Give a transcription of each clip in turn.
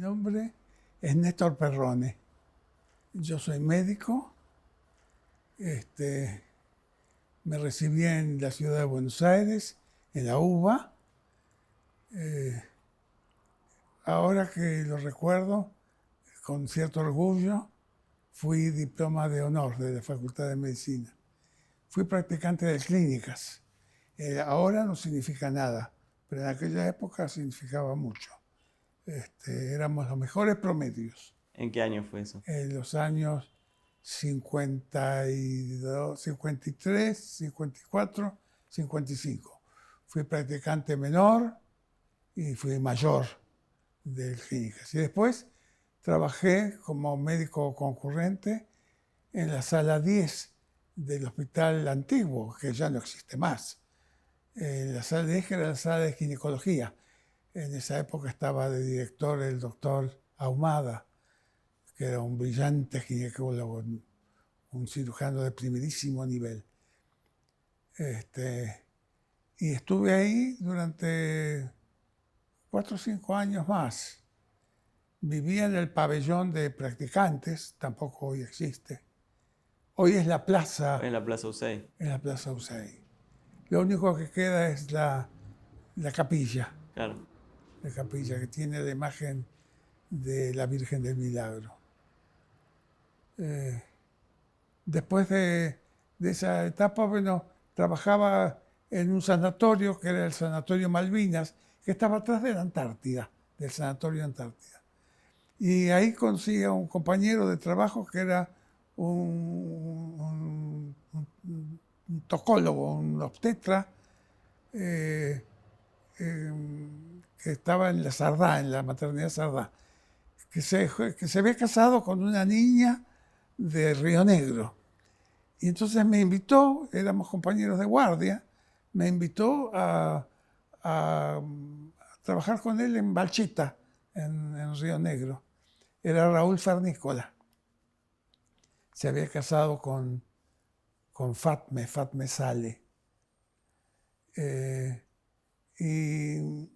nombre es Néstor Perrone. Yo soy médico. Me recibí en la ciudad de Buenos Aires, en la UBA. Ahora que lo recuerdo, con cierto orgullo, fui diploma de honor de la Facultad de Medicina. Fui practicante de clínicas. Ahora no significa nada, pero en aquella época significaba mucho. Éramos los mejores promedios. ¿En qué año fue eso? En los años 52, 53, 54, 55. Fui practicante menor y fui mayor de clínicas. Y después trabajé como médico concurrente en la sala 10 del hospital antiguo, que ya no existe más. La sala 10, que era la sala de ginecología. En esa época estaba de director el doctor Ahumada, que era un brillante ginecólogo, un cirujano de primerísimo nivel. Y estuve ahí durante 4 o 5 años más. Vivía en el pabellón de practicantes, tampoco hoy existe. Hoy es la plaza. En la Plaza Usey. En la Plaza Usey. Lo único que queda es la capilla. Claro. La capilla que tiene la imagen de la Virgen del Milagro. Después de esa etapa, bueno, trabajaba en un sanatorio, que era el Sanatorio Malvinas, que estaba atrás de la Antártida, del Sanatorio Antártida. Y ahí conocí a un compañero de trabajo que era un tocólogo, un obstetra, que estaba en la Sardá, en la maternidad Sardá, que se había casado con una niña de Río Negro. Y entonces me invitó, éramos compañeros de guardia, me invitó a trabajar con él en Balchita, en Río Negro. Era Raúl Fernícola. Se había casado con Fatme Sale. Y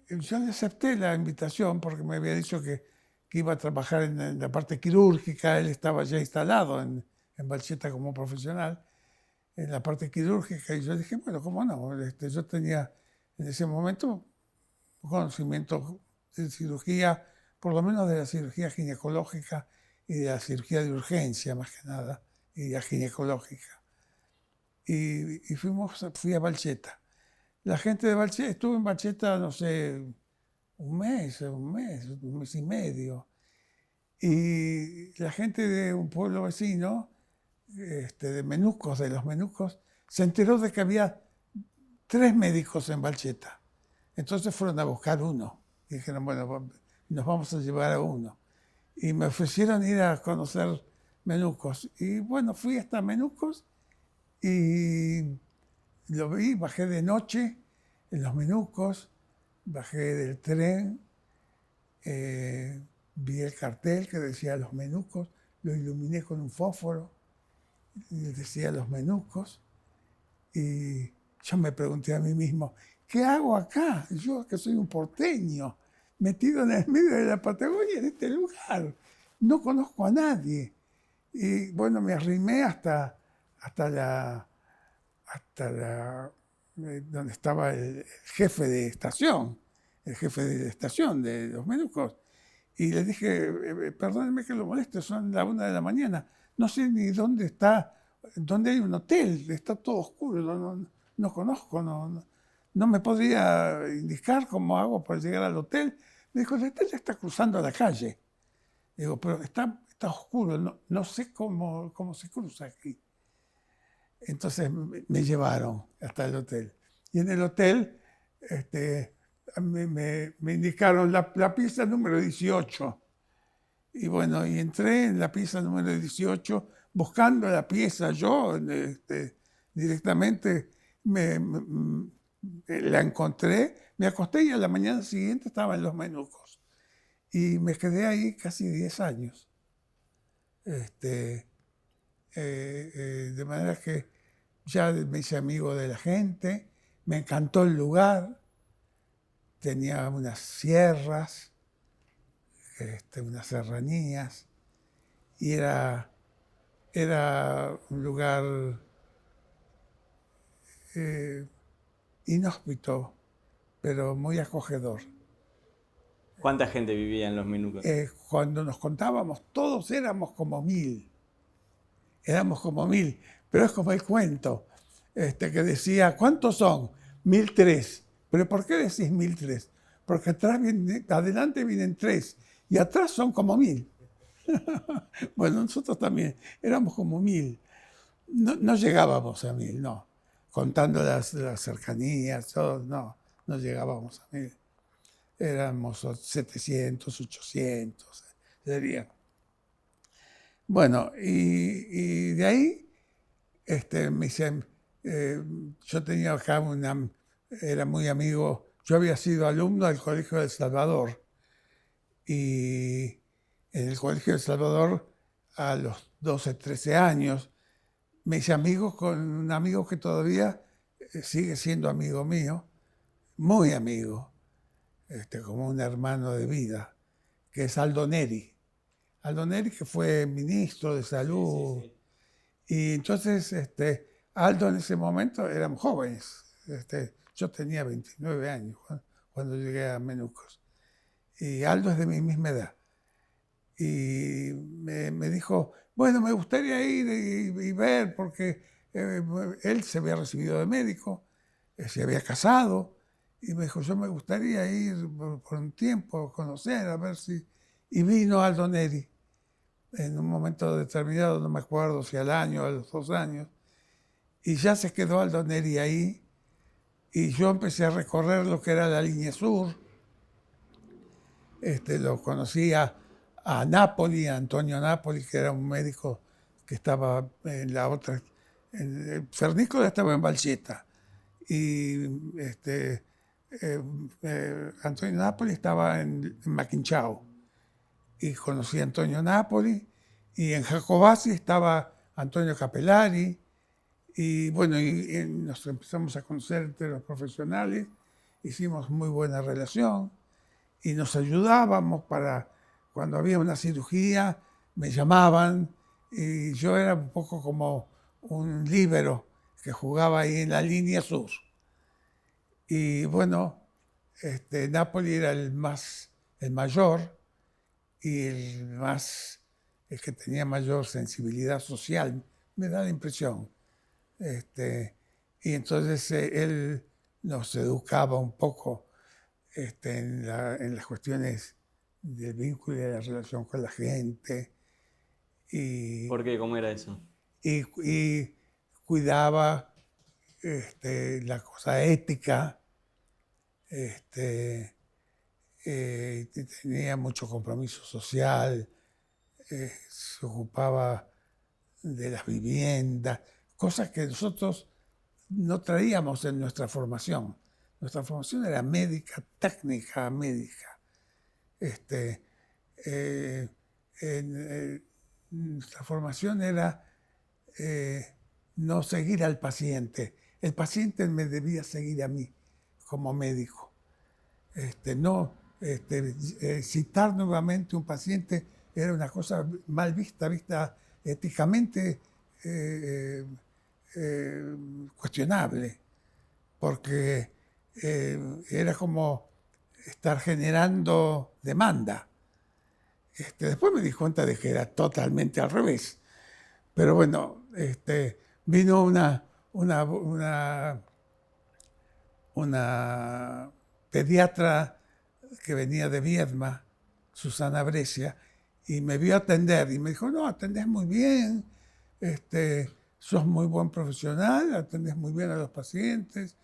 yo le acepté la invitación porque me había dicho que iba a trabajar en la parte quirúrgica. Él estaba ya instalado en Balcheta como profesional en la parte quirúrgica. Y yo dije, bueno, ¿cómo no? Yo tenía en ese momento conocimiento de cirugía, por lo menos de la cirugía ginecológica y de la cirugía de urgencia, más que nada, y la ginecológica. Y fui a Balcheta. La gente de Balcheta, estuve en Balcheta, no sé, un mes y medio. Y la gente de un pueblo vecino, de Menucos, de los Menucos, se enteró de que había 3 médicos en Balcheta. Entonces fueron a buscar uno. Y dijeron, bueno, nos vamos a llevar a uno. Y me ofrecieron ir a conocer Menucos. Y bueno, fui hasta Menucos y lo vi, bajé de noche en los Menucos, bajé del tren, vi el cartel que decía Los Menucos, lo iluminé con un fósforo y decía Los Menucos. Y yo me pregunté a mí mismo, ¿qué hago acá? Yo que soy un porteño, metido en el medio de la Patagonia, en este lugar. No conozco a nadie. Y bueno, me arrimé hasta donde estaba el jefe de estación, de los Menucos. Y le dije, perdónenme que lo moleste, son la 1 de la mañana. No sé ni dónde está, dónde hay un hotel, está todo oscuro, no conozco, no me podría indicar cómo hago para llegar al hotel. Me dijo, el hotel está cruzando la calle. Digo, pero está oscuro, no sé cómo se cruza aquí. Entonces me llevaron hasta el hotel. Y en el hotel me indicaron la pieza número 18. Y bueno, y entré en la pieza número 18 buscando la pieza yo directamente. La encontré, me acosté y a la mañana siguiente estaba en los Menucos. Y me quedé ahí casi 10 años. De manera que ya me hice amigo de la gente, me encantó el lugar, tenía unas sierras unas serranías, y era un lugar inhóspito, pero muy acogedor. ¿Cuánta gente vivía en Los Menucos? Cuando nos contábamos, todos éramos como 1000. Éramos como 1000, pero es como el cuento que decía, ¿cuántos son? 1003. ¿Pero por qué decís 1003? Porque adelante vienen 3 y atrás son como 1000. Bueno, nosotros también éramos como 1000. No llegábamos a 1000, no. Contando las cercanías, todo, no llegábamos a 1000. Éramos 700, 800, sería. Bueno, y de ahí me dicen, yo tenía acá era muy amigo, yo había sido alumno del Colegio del Salvador, y en el Colegio del Salvador a los 12, 13 años me hice amigo con un amigo que todavía sigue siendo amigo mío, muy amigo, como un hermano de vida, que es Aldo Neri. Aldo Neri, que fue ministro de Salud. Sí. Y entonces, Aldo en ese momento éramos jóvenes. Yo tenía 29 años cuando llegué a Menucos. Y Aldo es de mi misma edad. Y me dijo, bueno, me gustaría ir y ver, porque él se había recibido de médico, se había casado, y me dijo, yo me gustaría ir por un tiempo, conocer, a ver si... Y vino Aldo Neri en un momento determinado, no me acuerdo si al año o a los 2 años, y ya se quedó Aldo Neri ahí, y yo empecé a recorrer lo que era la línea sur. Lo conocía a Napoli, a Antonio Napoli, que era un médico que estaba en la otra, Fernícola estaba en Valcheta, y Antonio Napoli estaba en Maquinchao, y conocí a Antonio Napoli, y en Jacobasi estaba Antonio Capellari, y bueno, y nos empezamos a conocer entre los profesionales, hicimos muy buena relación, y nos ayudábamos para, cuando había una cirugía, me llamaban, y yo era un poco como un líbero que jugaba ahí en la línea sur. Y bueno, Napoli era el mayor, y el que tenía mayor sensibilidad social, me da la impresión. Y entonces él nos educaba un poco en las cuestiones del vínculo y de la relación con la gente. Y, ¿Por qué? ¿Cómo era eso? y cuidaba la cosa ética, tenía mucho compromiso social, se ocupaba de las viviendas, cosas que nosotros no traíamos en nuestra formación. Nuestra formación era médica, técnica médica. Nuestra formación era no seguir al paciente. El paciente me debía seguir a mí como médico. Citar nuevamente un paciente era una cosa mal vista éticamente cuestionable, porque era como estar generando demanda. Después me di cuenta de que era totalmente al revés. Pero bueno, vino una pediatra que venía de Viedma, Susana Brescia, y me vio atender y me dijo, no, atendés muy bien, sos muy buen profesional, atendés muy bien a los pacientes,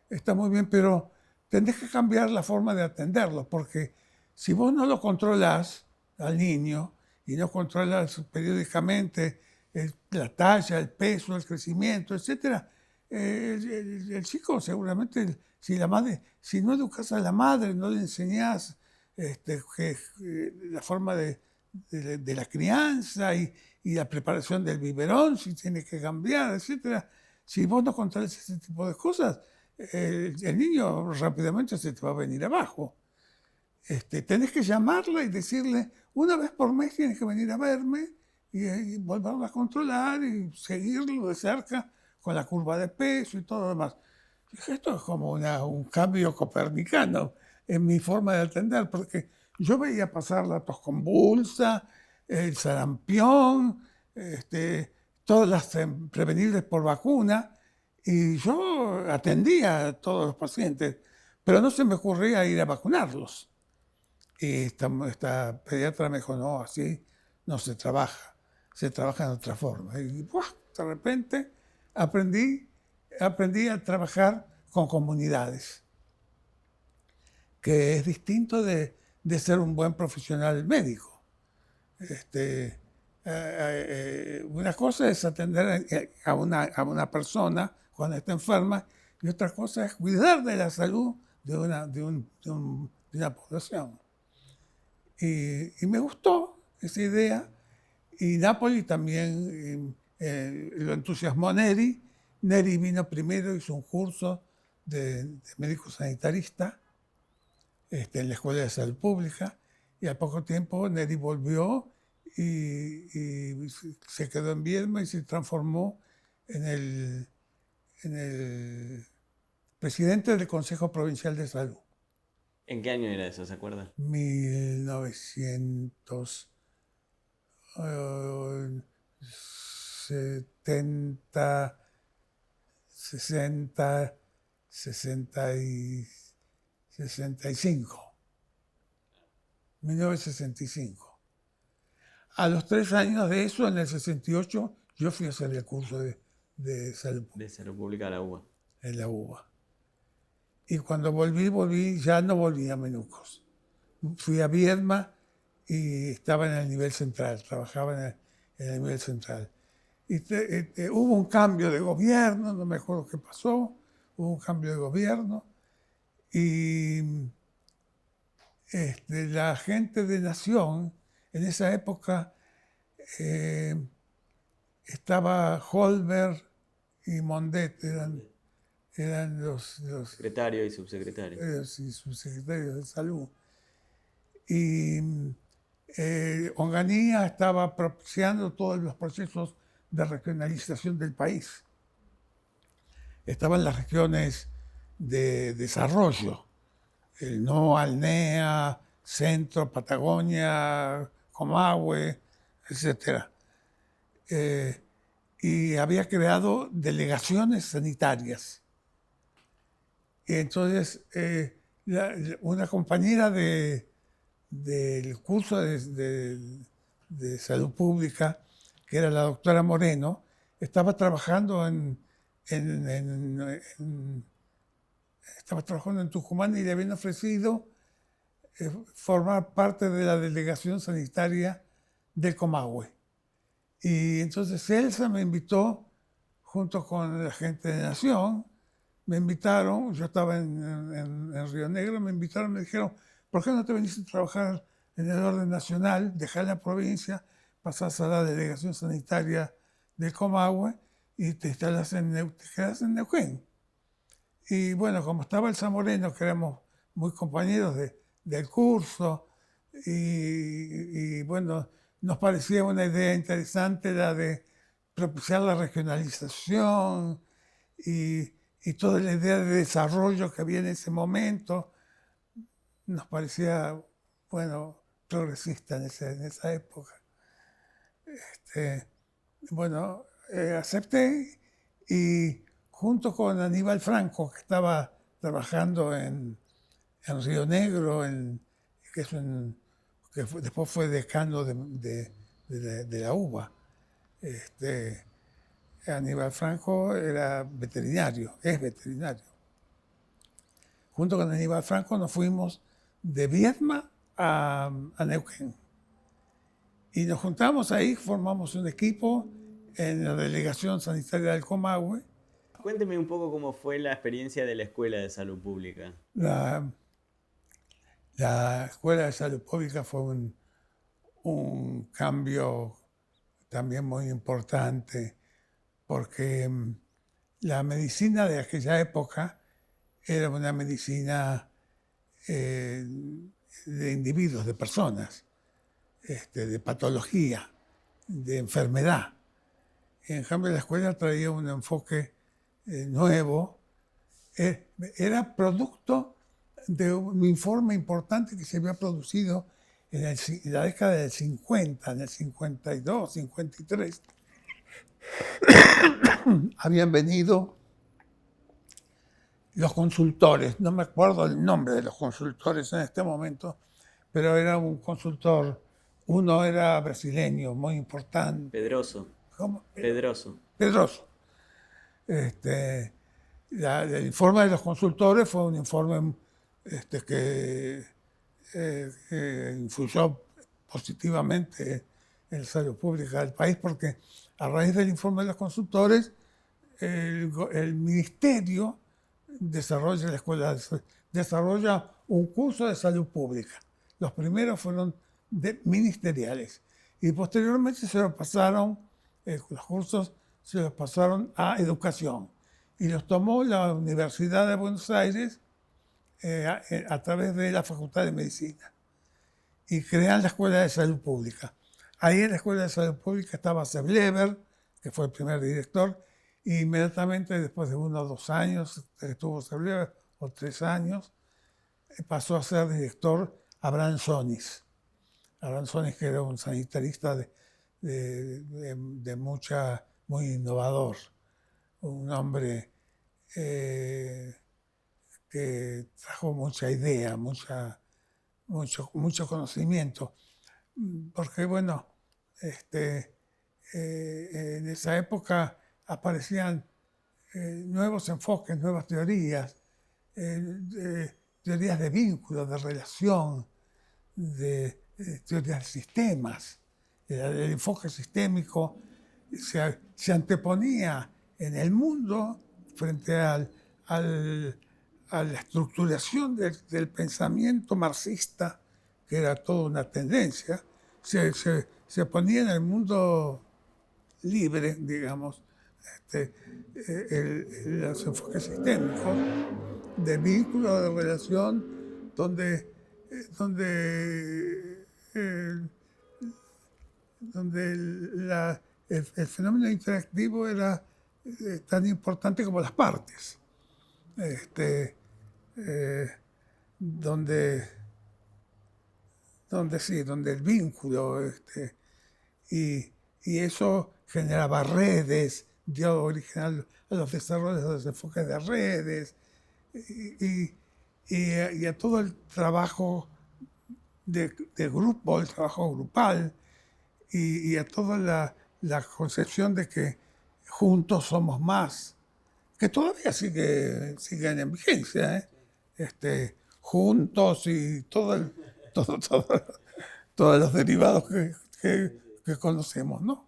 está muy bien, pero tenés que cambiar la forma de atenderlos, porque si vos no lo controlás al niño y no controlas periódicamente la talla, el peso, el crecimiento, etc., el chico seguramente, si no educas a la madre, no le enseñás la forma de la crianza y la preparación del biberón, si tiene que cambiar, etc., si vos no controlas ese tipo de cosas, el niño rápidamente se te va a venir abajo. tenés que llamarla y decirle, una vez por mes tienes que venir a verme y volverla a controlar y seguirlo de cerca con la curva de peso y todo lo demás. Dije, esto es como un cambio copernicano en mi forma de atender, porque yo veía pasar la tos convulsa, el sarampión, todas las prevenibles por vacuna, y yo atendía a todos los pacientes, pero no se me ocurría ir a vacunarlos. Y esta pediatra me dijo, no, así no se trabaja de otra forma. Y ¡buah! De repente aprendí a trabajar con comunidades, que es distinto de ser un buen profesional médico. Una cosa es atender a una persona cuando está enferma y otra cosa es cuidar de la salud de una población. Y me gustó esa idea. Y Nápoli también lo entusiasmó Neri. Neri vino primero, hizo un curso de médico sanitarista en la Escuela de Salud Pública, y al poco tiempo Neri volvió y se quedó en Viedma y se transformó en el presidente del Consejo Provincial de Salud. ¿En qué año era eso, se acuerdan? 1970, 60, 65. 1965. A los 3 años de eso, en el 68, yo fui a hacer el curso de salud De Salud Pública a la UBA. en la UBA. Y cuando ya no volví a Menucos. Fui a Viedma y estaba en el nivel central, trabajaba en el nivel central. Y hubo un cambio de gobierno, no me acuerdo qué pasó, hubo un cambio de gobierno y la gente de Nación, en esa época estaba Holberg y Mondet, eran los Secretario y subsecretario. y subsecretarios de salud. Y Onganía estaba propiciando todos los procesos de regionalización del país. Estaban las regiones de desarrollo, el NOA, Alnea, Centro, Patagonia, Comahue, etc. Y había creado delegaciones sanitarias. Y entonces una compañera del curso de salud pública, que era la doctora Moreno, estaba trabajando estaba trabajando en Tucumán y le habían ofrecido formar parte de la delegación sanitaria del Comahue. Y entonces Elsa me invitó, junto con la gente de Nación, me invitaron, yo estaba en Río Negro, me invitaron, me dijeron, ¿por qué no te venís a trabajar en el orden nacional? Dejás la provincia, pasás a la delegación sanitaria del Comahue y te quedás en Neuquén. Y bueno, como estaba el Zamoreno, que éramos muy compañeros del curso, y bueno, nos parecía una idea interesante la de propiciar la regionalización y toda la idea de desarrollo que había en ese momento, nos parecía, bueno, progresista en esa época. Bueno, acepté y junto con Aníbal Franco, que estaba trabajando en Río Negro, después fue decano de la UBA. Aníbal Franco era veterinario, es veterinario. Junto con Aníbal Franco nos fuimos de Viedma a Neuquén. Y nos juntamos ahí, formamos un equipo en la delegación sanitaria del Comahue. Cuénteme un poco cómo fue la experiencia de la Escuela de Salud Pública. La Escuela de Salud Pública fue un cambio también muy importante, porque la medicina de aquella época era una medicina de individuos, de personas, de patología, de enfermedad. En cambio, la escuela traía un enfoque nuevo. Era producto de un informe importante que se había producido en la década del 50, en el 52, 53. Habían venido los consultores, no me acuerdo el nombre de los consultores en este momento, pero era un consultor, uno era brasileño, muy importante. Pedroso. ¿Cómo? Pedroso. Pedroso. El informe de los consultores fue un informe que influyó positivamente en la salud pública del país, porque a raíz del informe de los consultores, el ministerio desarrolla un curso de salud pública. Los primeros fueron ministeriales y posteriormente se los pasaron, los cursos se los pasaron a educación y los tomó la Universidad de Buenos Aires a través de la Facultad de Medicina y crean la Escuela de Salud Pública. Ahí en la Escuela de Salud Pública estaba Seblever, que fue el primer director, y inmediatamente después de 1 o 2 años que estuvo Seblever, o 3 años, pasó a ser director Abraham Sonis. Abraham Sonis, que era un sanitarista muy innovador, un hombre que trajo mucha idea, mucho conocimiento, porque bueno, en esa época aparecían nuevos enfoques, nuevas teorías, teorías de vínculo, de relación, teorías de sistemas. El enfoque sistémico se anteponía en el mundo frente a la estructuración del pensamiento marxista, que era toda una tendencia, se ponía en el mundo libre, digamos, los enfoques sistémicos de vínculo, de relación, donde el fenómeno interactivo era tan importante como las partes. Donde el vínculo, y eso generaba redes, dio origen a los desarrollos de los enfoques de redes y a todo el trabajo de grupo, el trabajo grupal y a toda la concepción de que juntos somos más, que todavía siguen en vigencia, juntos y todos los derivados que conocemos, ¿no?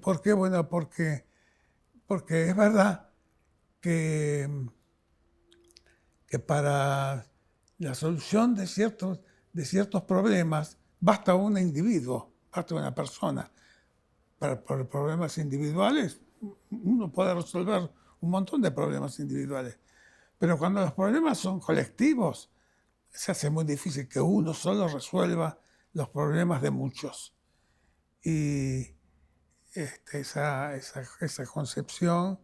¿Por qué? Bueno, porque es verdad que para la solución de ciertos problemas basta un individuo, basta una persona. Para problemas individuales, uno puede resolver un montón de problemas individuales, pero cuando los problemas son colectivos, se hace muy difícil que uno solo resuelva los problemas de muchos. Y esa concepción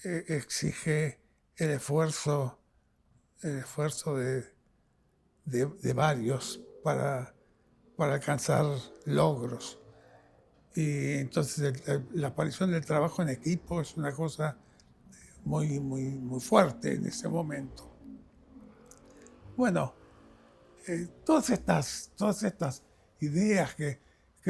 exige el esfuerzo de varios para alcanzar logros. Y entonces la aparición del trabajo en equipo es una cosa muy, muy, muy fuerte en ese momento. Bueno, todas estas ideas que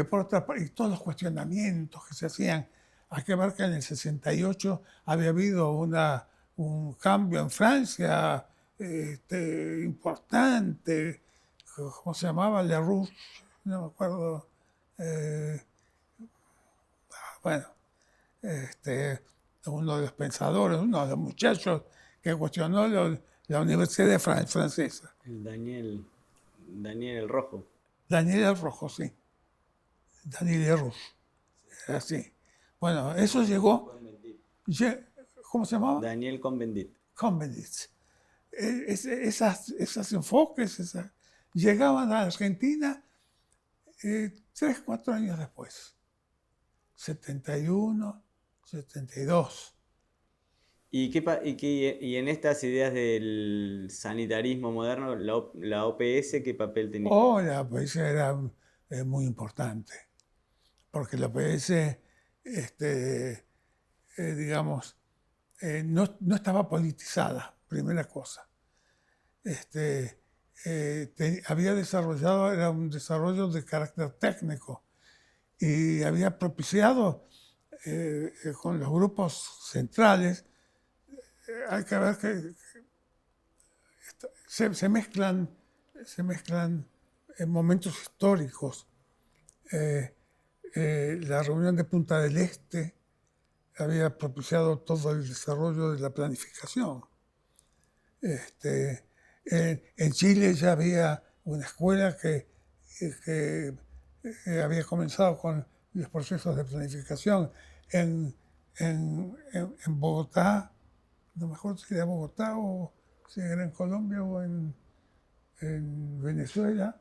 por otra parte, y todos los cuestionamientos que se hacían, hay que ver que en el 68 había habido un cambio en Francia importante, ¿cómo se llamaba? Le Rouge, no me acuerdo. Bueno, uno de los pensadores, uno de los muchachos que cuestionó la Universidad Francesa. Daniel el Rojo. Daniel el Rojo, sí. Daniel el Rojo. Así. Bueno, eso llegó. ¿Cómo se llamaba? Daniel Cohn-Bendit. Cohn-Bendit. esos enfoques llegaban a Argentina 3, 4 años después, 71, 72. Y en estas ideas del sanitarismo moderno, la OPS, ¿qué papel tenía? La OPS era muy importante, porque la OPS, digamos, no estaba politizada, primera cosa. Había desarrollado, era un desarrollo de carácter técnico y había propiciado con los grupos centrales. Hay que ver que se mezclan en momentos históricos. La reunión de Punta del Este había propiciado todo el desarrollo de la planificación. En Chile ya había una escuela que había comenzado con los procesos de planificación. En Bogotá, no me acuerdo si era Bogotá o si era en Colombia o en Venezuela,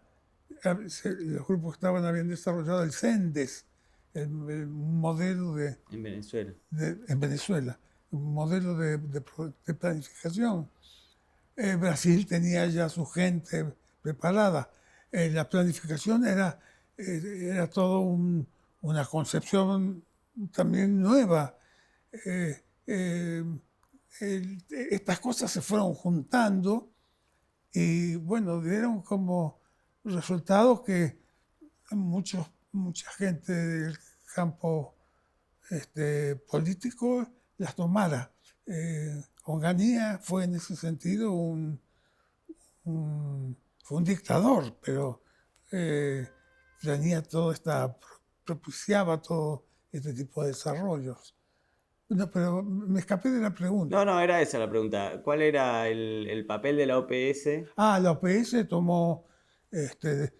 los grupos que estaban habían desarrollado el CENDES, el modelo En Venezuela. en Venezuela, un modelo de planificación. Brasil tenía ya su gente preparada. La planificación era todo una concepción también nueva. Eh, eh, Estas cosas se fueron juntando y bueno, dieron como resultado que mucha gente del campo político las tomara. Onganía fue en ese sentido fue un dictador, pero tenía propiciaba todo este tipo de desarrollos. No, pero me escapé de la pregunta. No, era esa la pregunta. ¿Cuál era el papel de la OPS? La OPS tomó, este,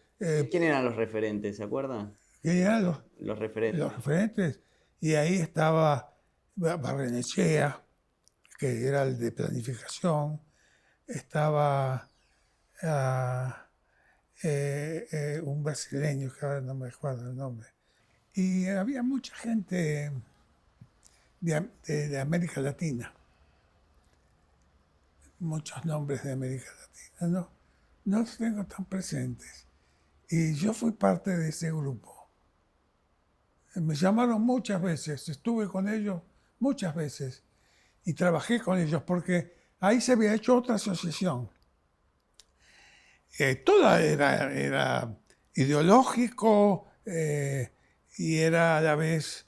¿Quién eran los referentes? ¿Se acuerdan? ¿qué eran Los los referentes. referentes? Y ahí estaba Barrenechea, que era el de planificación, estaba un brasileño, que ahora no me acuerdo el nombre. Y había mucha gente de América Latina, muchos nombres de América Latina, no los tengo tan presentes. Y yo fui parte de ese grupo. Me llamaron muchas veces, estuve con ellos muchas veces y trabajé con ellos porque ahí se había hecho otra asociación. Toda era ideológico y era a la vez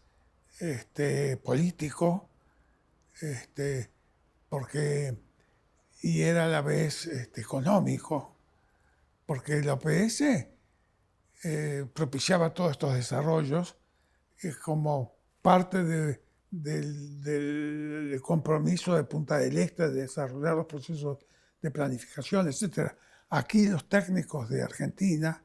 político, este, porque, y era a la vez económico, porque la OPS propiciaba todos estos desarrollos como parte del compromiso de Punta del Este de desarrollar los procesos de planificación, etc. Aquí los técnicos de Argentina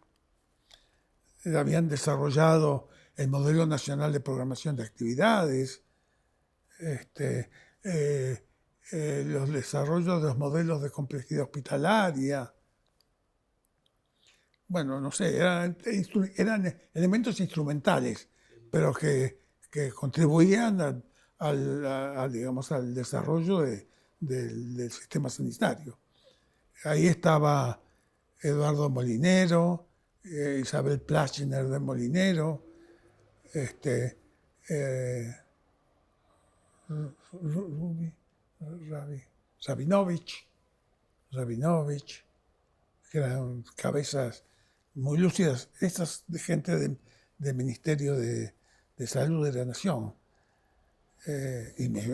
habían desarrollado el modelo nacional de programación de actividades, los desarrollos de los modelos de complejidad hospitalaria. Bueno, no sé, eran elementos instrumentales, pero que contribuían digamos, al desarrollo del sistema sanitario. Ahí estaba Eduardo Molinero, Isabel Plachiner de Molinero, este, eh, Rabinovich, que eran cabezas muy lúcidas, estas de gente del Ministerio de Salud de la Nación.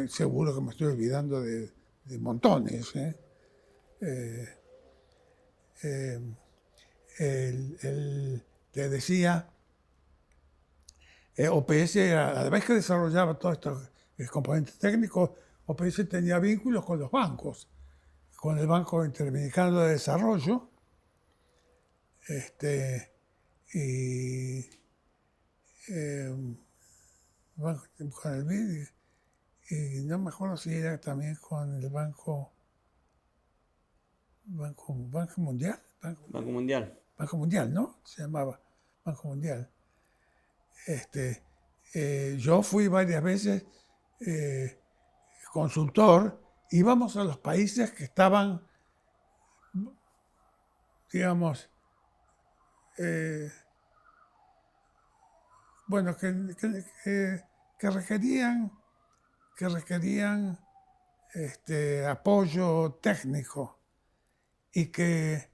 Seguro que me estoy olvidando de montones. Te decía, OPS, a la vez que desarrollaba todos estos componentes técnicos, OPS tenía vínculos con los bancos, con el Banco Interamericano de Desarrollo, y con el BID, y no me acuerdo si era también con el Banco Banco Mundial, Banco Mundial. Banco Mundial, ¿no? Se llamaba Banco Mundial. Yo fui varias veces consultor, íbamos a los países que estaban, digamos, bueno, que requerían apoyo técnico y que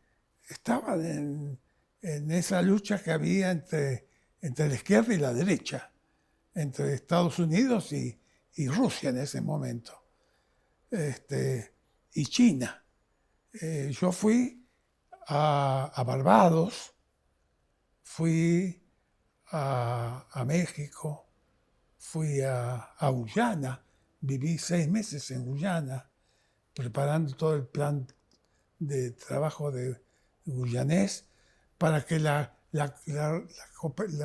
estaban en esa lucha que había entre la izquierda y la derecha, entre Estados Unidos y Rusia en ese momento, y China. Yo fui a Barbados, fui a México, fui a Guyana, viví 6 meses en Guyana, preparando todo el plan de trabajo de guyanés para que la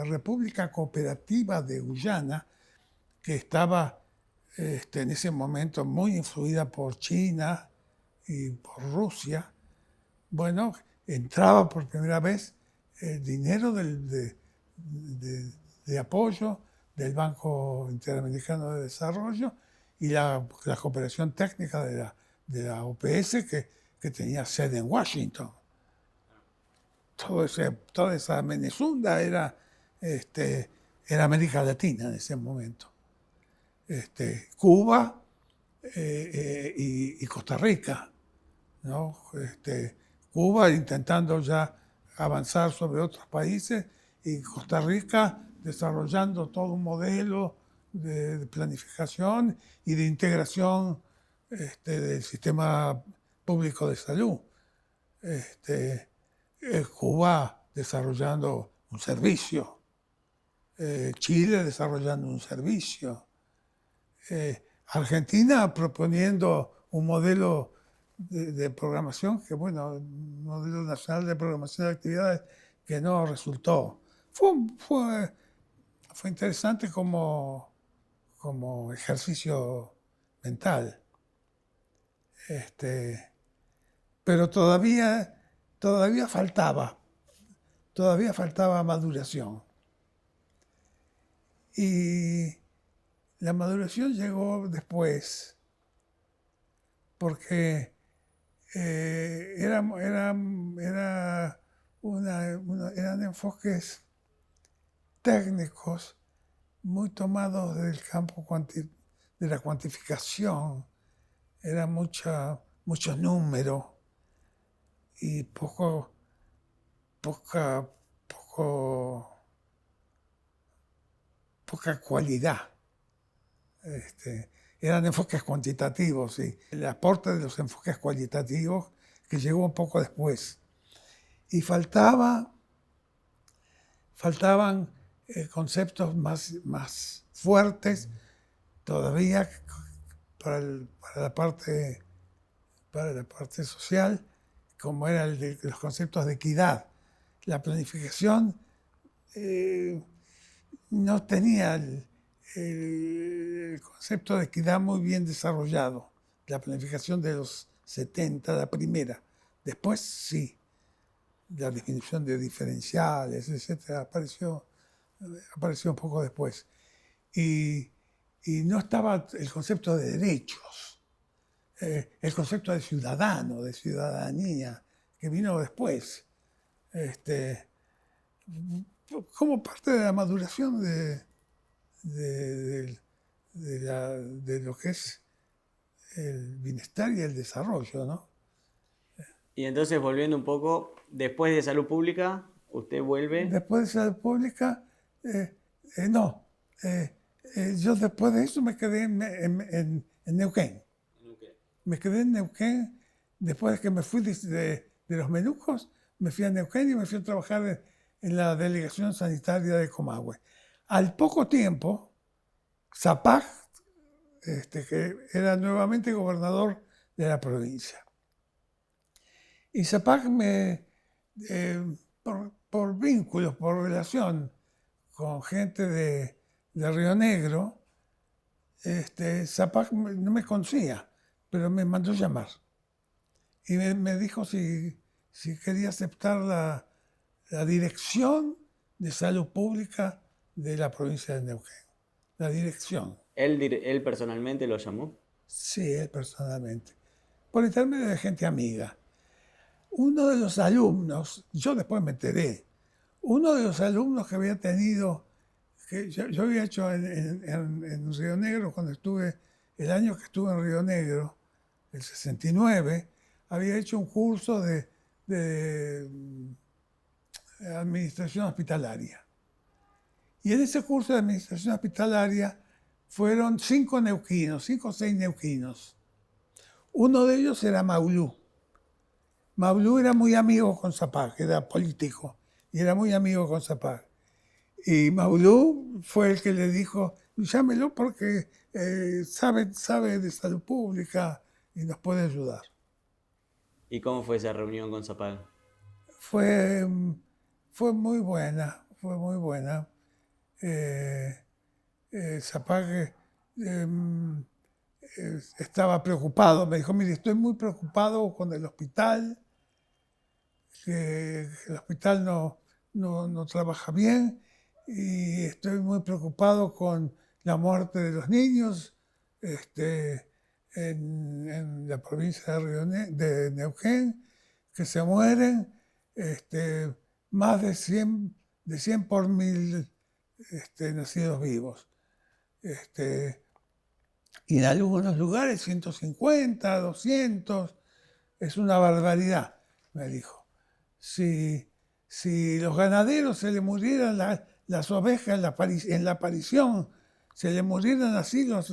República Cooperativa de Guyana, que estaba en ese momento muy influida por China y por Rusia, bueno, entraba por primera vez el dinero de apoyo del Banco Interamericano de Desarrollo y la cooperación técnica de la OPS que tenía sede en Washington. Toda esa Menezunda era América Latina en ese momento. Cuba y Costa Rica, ¿no? Cuba intentando ya avanzar sobre otros países y Costa Rica desarrollando todo un modelo de planificación y de integración del sistema público de salud. Cuba desarrollando un servicio, Chile desarrollando un servicio, Argentina proponiendo un modelo de programación que, bueno, un modelo nacional de programación de actividades que no resultó. Fue interesante como ejercicio mental. Pero todavía faltaba maduración. Y la maduración llegó después, porque eran enfoques técnicos muy tomados del campo de la cuantificación. Era muchos números y poca cualidad. Eran enfoques cuantitativos y el aporte de los enfoques cualitativos que llegó un poco después. Y faltaban conceptos más fuertes todavía para la parte social, como era el de los conceptos de equidad. La planificación no tenía el concepto de equidad muy bien desarrollado. La planificación de los 70, la primera. Después sí, la disminución de diferenciales, etcétera, apareció un poco después. Y no estaba el concepto de derechos, el concepto de ciudadano, de ciudadanía, que vino después, como parte de la maduración de lo que es el bienestar y el desarrollo, ¿no? Y entonces, volviendo un poco, después de salud pública, usted vuelve. Después de salud pública, no. Yo después de eso me quedé en Neuquén. Me quedé en Neuquén, después de que me fui de los Menucos, me fui a Neuquén y me fui a trabajar en la delegación sanitaria de Comahue. Al poco tiempo, Zapag, que era nuevamente gobernador de la provincia. Y Zapag por vínculos, por relación con gente de Río Negro, Zapag no me conocía, pero me mandó llamar. y me dijo si quería aceptar la dirección de salud pública de la provincia de Neuquén. La dirección. ¿Él personalmente lo llamó? Sí, él personalmente. Por intermedio de gente amiga. Uno de los alumnos, yo después me enteré, uno de los alumnos que había tenido, que yo había hecho en Río Negro, cuando estuve, el año que estuve en Río Negro, el 69, había hecho un curso de administración hospitalaria. Y en ese curso de administración hospitalaria fueron 5 neuquinos, 5 o 6 neuquinos. Uno de ellos era Maulú. Maulú era muy amigo con Zapag, era político, y era muy amigo con Zapag. Y Maulú fue el que le dijo, llámelo porque sabe de salud pública y nos puede ayudar. ¿Y cómo fue esa reunión con Zapag? Fue, fue muy buena, fue muy buena. Zapag estaba preocupado, me dijo, mire, estoy muy preocupado con el hospital, que el hospital no trabaja bien y estoy muy preocupado con la muerte de los niños en la provincia de Neuquén, que se mueren más de 100 por 1000 nacidos vivos. Y en algunos lugares 150, 200, es una barbaridad, me dijo. Si los ganaderos se le murieran las ovejas en la aparición, se le murieran así los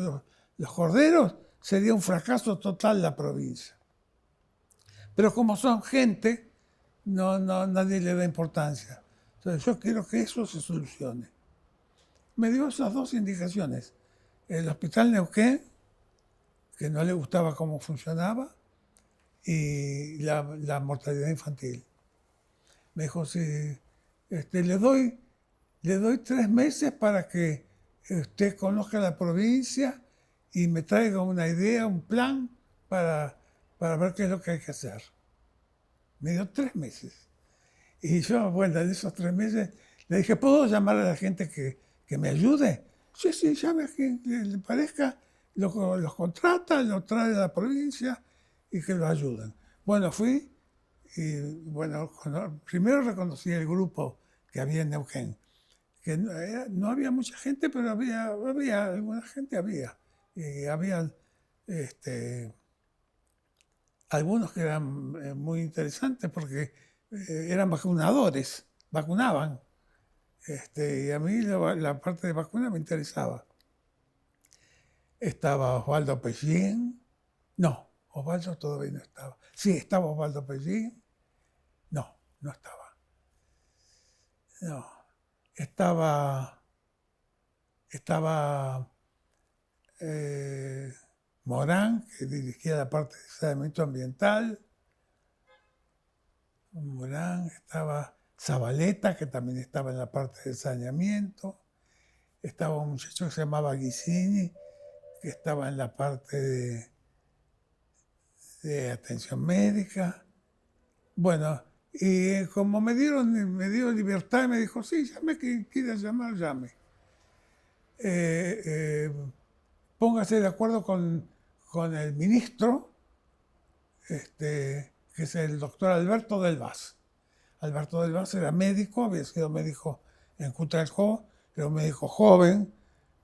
corderos, sería un fracaso total la provincia. Pero como son gente, nadie le da importancia. Entonces yo quiero que eso se solucione. Me dio esas dos indicaciones. El hospital Neuquén, que no le gustaba cómo funcionaba, y la mortalidad infantil. Me dijo, sí, le doy 3 meses para que usted conozca la provincia y me traiga una idea, un plan para ver qué es lo que hay que hacer. Me dio 3 meses. Y yo, bueno, en esos 3 meses le dije, ¿puedo llamar a la gente que me ayude? Sí, llame a quien le parezca, los contrata, los trae a la provincia y que lo ayuden. Bueno, fui y, bueno, primero reconocí el grupo que había en Neuquén, que no había mucha gente, pero había alguna gente, había. Y había algunos que eran muy interesantes porque eran vacunadores, vacunaban. Y a mí la parte de vacuna me interesaba. Estaba Osvaldo Pellín. No, Osvaldo todavía no estaba. Sí, estaba Osvaldo Pellín. No estaba. No. Estaba Morán, que dirigía la parte de saneamiento ambiental. Morán, estaba Zabaleta, que también estaba en la parte de saneamiento. Estaba un muchacho que se llamaba Guisini, que estaba en la parte de atención médica. Bueno, y como me dio libertad y me dijo, sí, llame quien quiera llamar, llame. Póngase de acuerdo con el ministro, que es el doctor Alberto Del Vaz. Alberto Del Vaz era médico, había sido médico en Cutralcó, era un médico joven,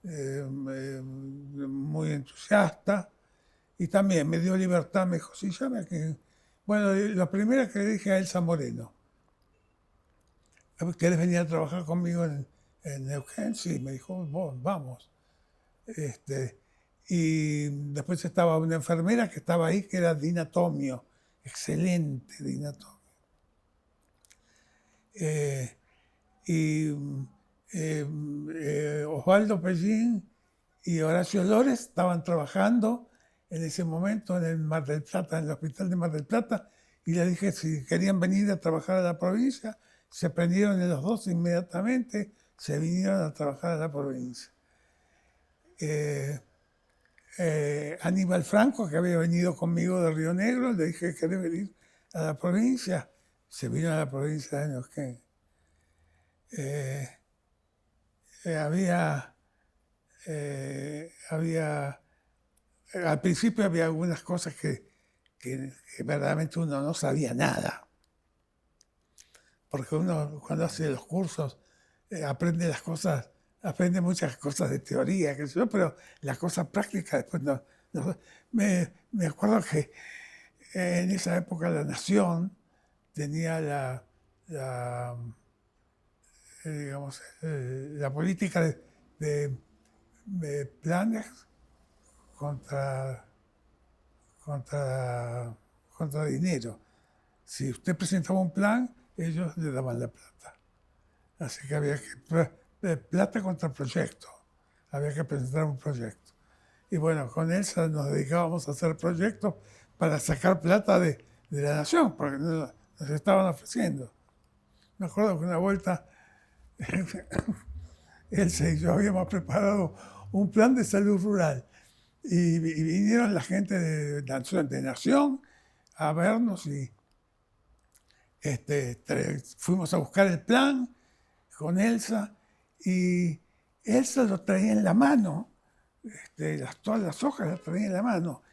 muy entusiasta, y también me dio libertad, me dijo, sí, llame a quien. Bueno, la primera que le dije a Elsa Moreno, ¿querés venir a trabajar conmigo en Neuquén? Sí, me dijo, vamos. Y después estaba una enfermera que estaba ahí, que era Dina Tomio, excelente Dina Tomio. Y Osvaldo Pellín y Horacio Lores estaban trabajando en ese momento en el Mar del Plata, en el hospital de Mar del Plata, y les dije si querían venir a trabajar a la provincia, se prendieron en los dos inmediatamente, se vinieron a trabajar a la provincia. Aníbal Franco, que había venido conmigo de Río Negro, le dije que quería venir a la provincia. Se vino a la provincia de Neuquén. Había, al principio había algunas cosas que verdaderamente uno no sabía nada. Porque uno cuando hace los cursos aprende las cosas, aprende muchas cosas de teoría, qué sé yo, pero las cosas prácticas después no. Me acuerdo que en esa época La Nación tenía digamos, la política de planes contra, contra dinero. Si usted presentaba un plan, ellos le daban la plata. Así que había que, plata contra proyecto. Había que presentar un proyecto. Y bueno, con Elsa nos dedicábamos a hacer proyectos para sacar plata de la nación, porque nos estaban ofreciendo. Me acuerdo que una vuelta Elsa y yo habíamos preparado un plan de salud rural y vinieron la gente de Nación a vernos y fuimos a buscar el plan con Elsa y Elsa lo traía en la mano, todas las hojas las traía en la mano.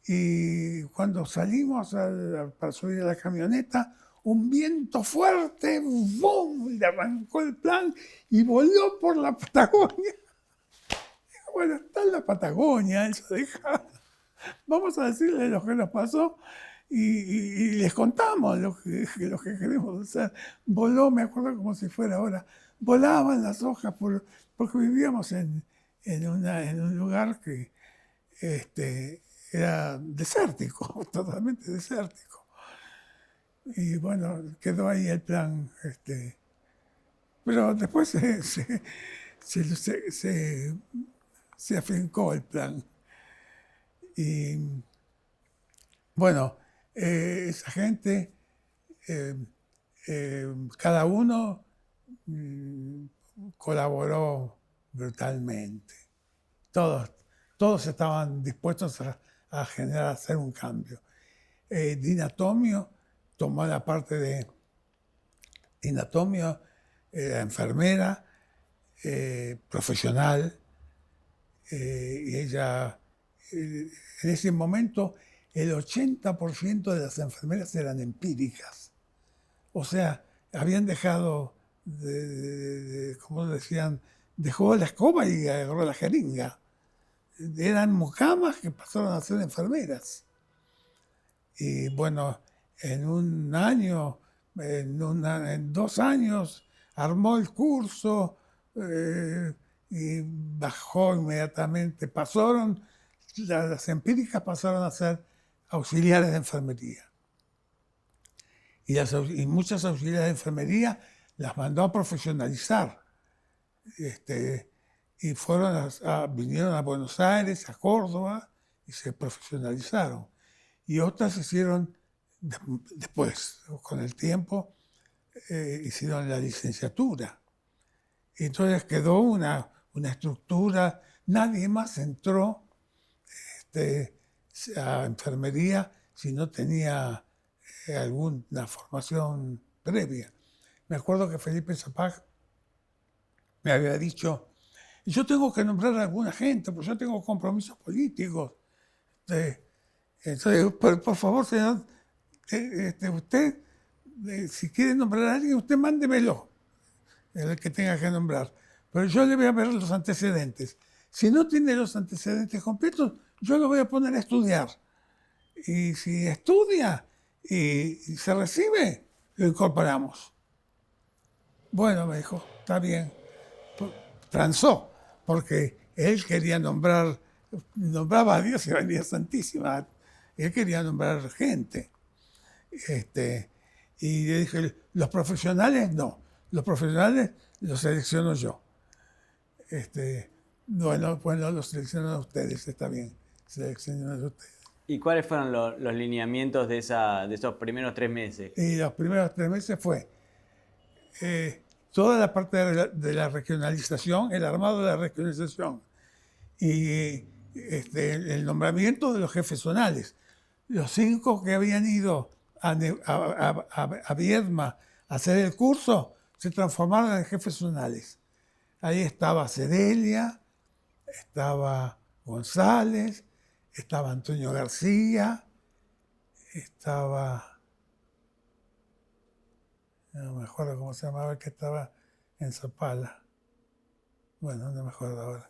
Y cuando salimos para subir a la camioneta, un viento fuerte, ¡bum!, le arrancó el plan y voló por la Patagonia. Bueno, está en la Patagonia, Elsa, vamos a decirle lo que nos pasó y les contamos lo que queremos hacer. Voló, me acuerdo como si fuera ahora, volaban las hojas porque vivíamos en un lugar que era desértico, totalmente desértico. Y bueno, quedó ahí el plan. Pero después se afincó el plan. Y bueno, esa gente, cada uno colaboró brutalmente. Todos estaban dispuestos a hacer un cambio. Dina Tomio tomó la parte de Dina Tomio, era enfermera, profesional, y ella, en ese momento, el 80% de las enfermeras eran empíricas. O sea, habían dejado, como decían, dejó la escoba y agarró la jeringa. Eran mucamas que pasaron a ser enfermeras. Y bueno, en un año, en 2 años, armó el curso y bajó inmediatamente. Las empíricas pasaron a ser auxiliares de enfermería. Y muchas auxiliares de enfermería las mandó a profesionalizar. Y vinieron a Buenos Aires, a Córdoba, y se profesionalizaron. Y otras hicieron, después, con el tiempo, hicieron la licenciatura. Y entonces quedó una estructura, nadie más entró a enfermería si no tenía alguna formación previa. Me acuerdo que Felipe Zapag me había dicho, yo tengo que nombrar a alguna gente, porque yo tengo compromisos políticos. Entonces, por favor, señor, usted, si quiere nombrar a alguien, usted mándemelo, el que tenga que nombrar. Pero yo le voy a ver los antecedentes. Si no tiene los antecedentes completos, yo lo voy a poner a estudiar. Y si estudia y se recibe, lo incorporamos. Bueno, me dijo, está bien. Transó, porque él quería nombraba a Dios y a María Santísima. Él quería nombrar gente. Y le dije, los profesionales no. Los profesionales los selecciono yo. Bueno, los seleccionan ustedes, está bien. Seleccionan ustedes. ¿Y cuáles fueron los lineamientos de esos primeros 3 meses? Y los primeros 3 meses fue toda la parte de la regionalización, el armado de la regionalización. Y el nombramiento de los jefes zonales. Los 5 que habían ido a Viedma a hacer el curso se transformaron en jefes zonales. Ahí estaba Cedelia, estaba González, estaba Antonio García, estaba, no me acuerdo cómo se llamaba el que estaba en Zapala. Bueno, no me acuerdo ahora.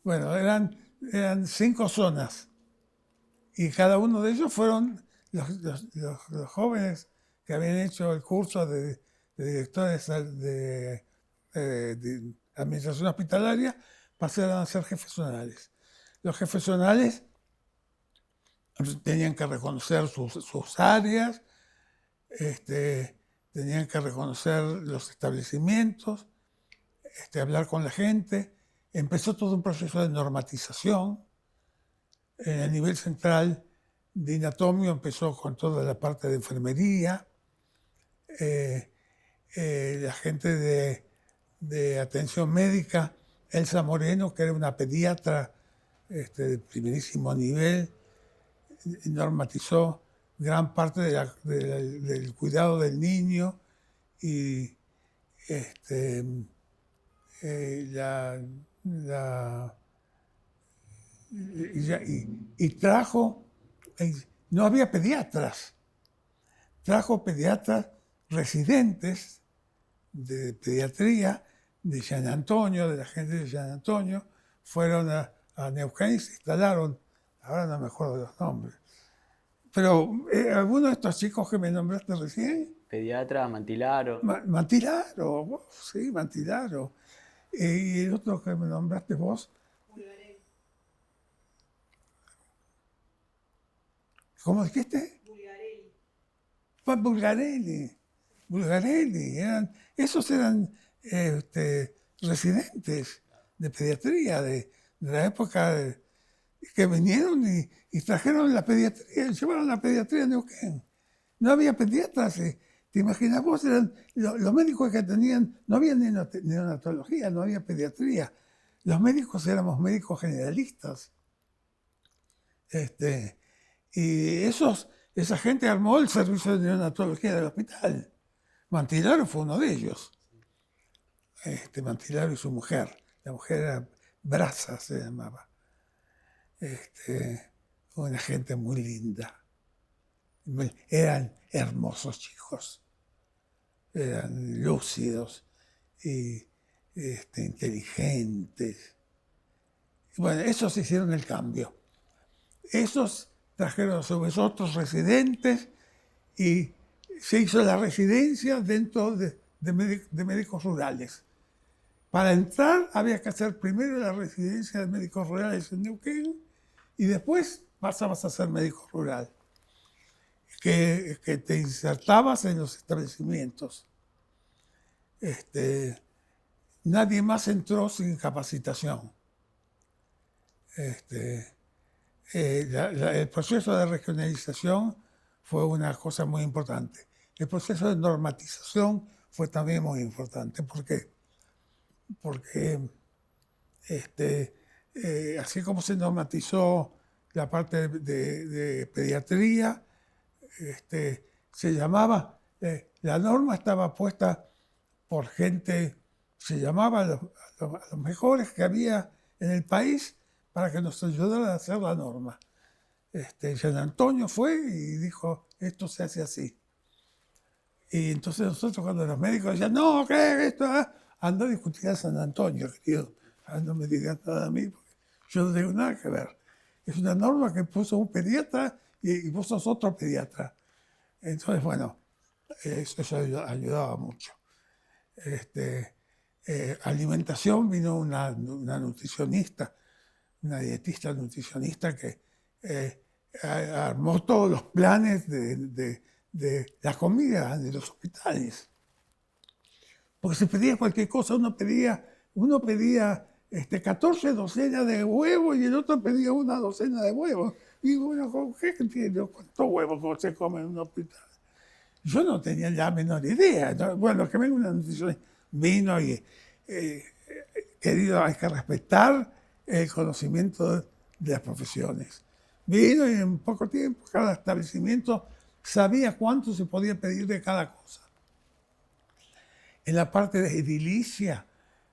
Bueno, eran 5 zonas y cada uno de ellos fueron los jóvenes que habían hecho el curso de directores de administración hospitalaria, pasaron a ser jefes zonales. Los jefes zonales tenían que reconocer sus áreas, tenían que reconocer los establecimientos, hablar con la gente. Empezó todo un proceso de normatización. En el nivel central, Dina Tomio empezó con toda la parte de enfermería. La gente de atención médica, Elsa Moreno, que era una pediatra de primerísimo nivel, normatizó gran parte del cuidado del niño y trajo, no había pediatras, trajo pediatras residentes de pediatría de San Antonio, de la gente de San Antonio, fueron a Neuquén y se instalaron, ahora no me acuerdo de los nombres, pero algunos de estos chicos que me nombraste recién. Pediatra, Mantilaro. Mantilaro, sí, Mantilaro. Y el otro que me nombraste vos. Bulgarelli. ¿Cómo dijiste? Bulgarelli. Bulgarelli. Esos eran residentes de pediatría de la época que vinieron y trajeron la pediatría, llevaron la pediatría a Neuquén. No había pediatras. ¿Te imaginas vos? Eran los médicos que tenían, no había neonatología, no había pediatría. Los médicos éramos médicos generalistas. Y esa gente armó el servicio de neonatología del hospital. Mantilaro fue uno de ellos. Mantilaro y su mujer. La mujer era Brasa, se llamaba. Una gente muy linda. Eran hermosos chicos. Eran lúcidos y inteligentes. Bueno, esos hicieron el cambio. Esos trajeron a su vez otros residentes y se hizo la residencia dentro de médicos rurales. Para entrar había que hacer primero la residencia de médicos rurales en Neuquén y después pasabas a ser médico rural, que te insertabas en los establecimientos. Nadie más entró sin capacitación. El proceso de regionalización fue una cosa muy importante. El proceso de normatización fue también muy importante. ¿Por qué? Porque así como se normatizó la parte de pediatría, se llamaba, la norma estaba puesta por gente, se llamaba a los mejores que había en el país para que nos ayudaran a hacer la norma. San Antonio fue y dijo, esto se hace así. Y entonces nosotros cuando los médicos decían, no, ¿qué? Esto ando a discutir a San Antonio, querido. No me digas nada a mí, porque yo no tengo nada que ver. Es una norma que puso un pediatra y vos sos otro pediatra. Entonces, bueno, eso ayudaba mucho. Alimentación, vino una nutricionista, una dietista nutricionista que armó todos los planes de la comida de los hospitales. Porque se pedía cualquier cosa, uno pedía 14 docenas de huevos y el otro pedía una docena de huevos. Y bueno, ¿qué entiendo? ¿Cuántos huevos se comen en un hospital? Yo no tenía la menor idea. Bueno, que venga una nutricionista, vino y querido, hay que respetar el conocimiento de las profesiones. Vino y en poco tiempo cada establecimiento sabía cuánto se podía pedir de cada cosa. En la parte de edilicia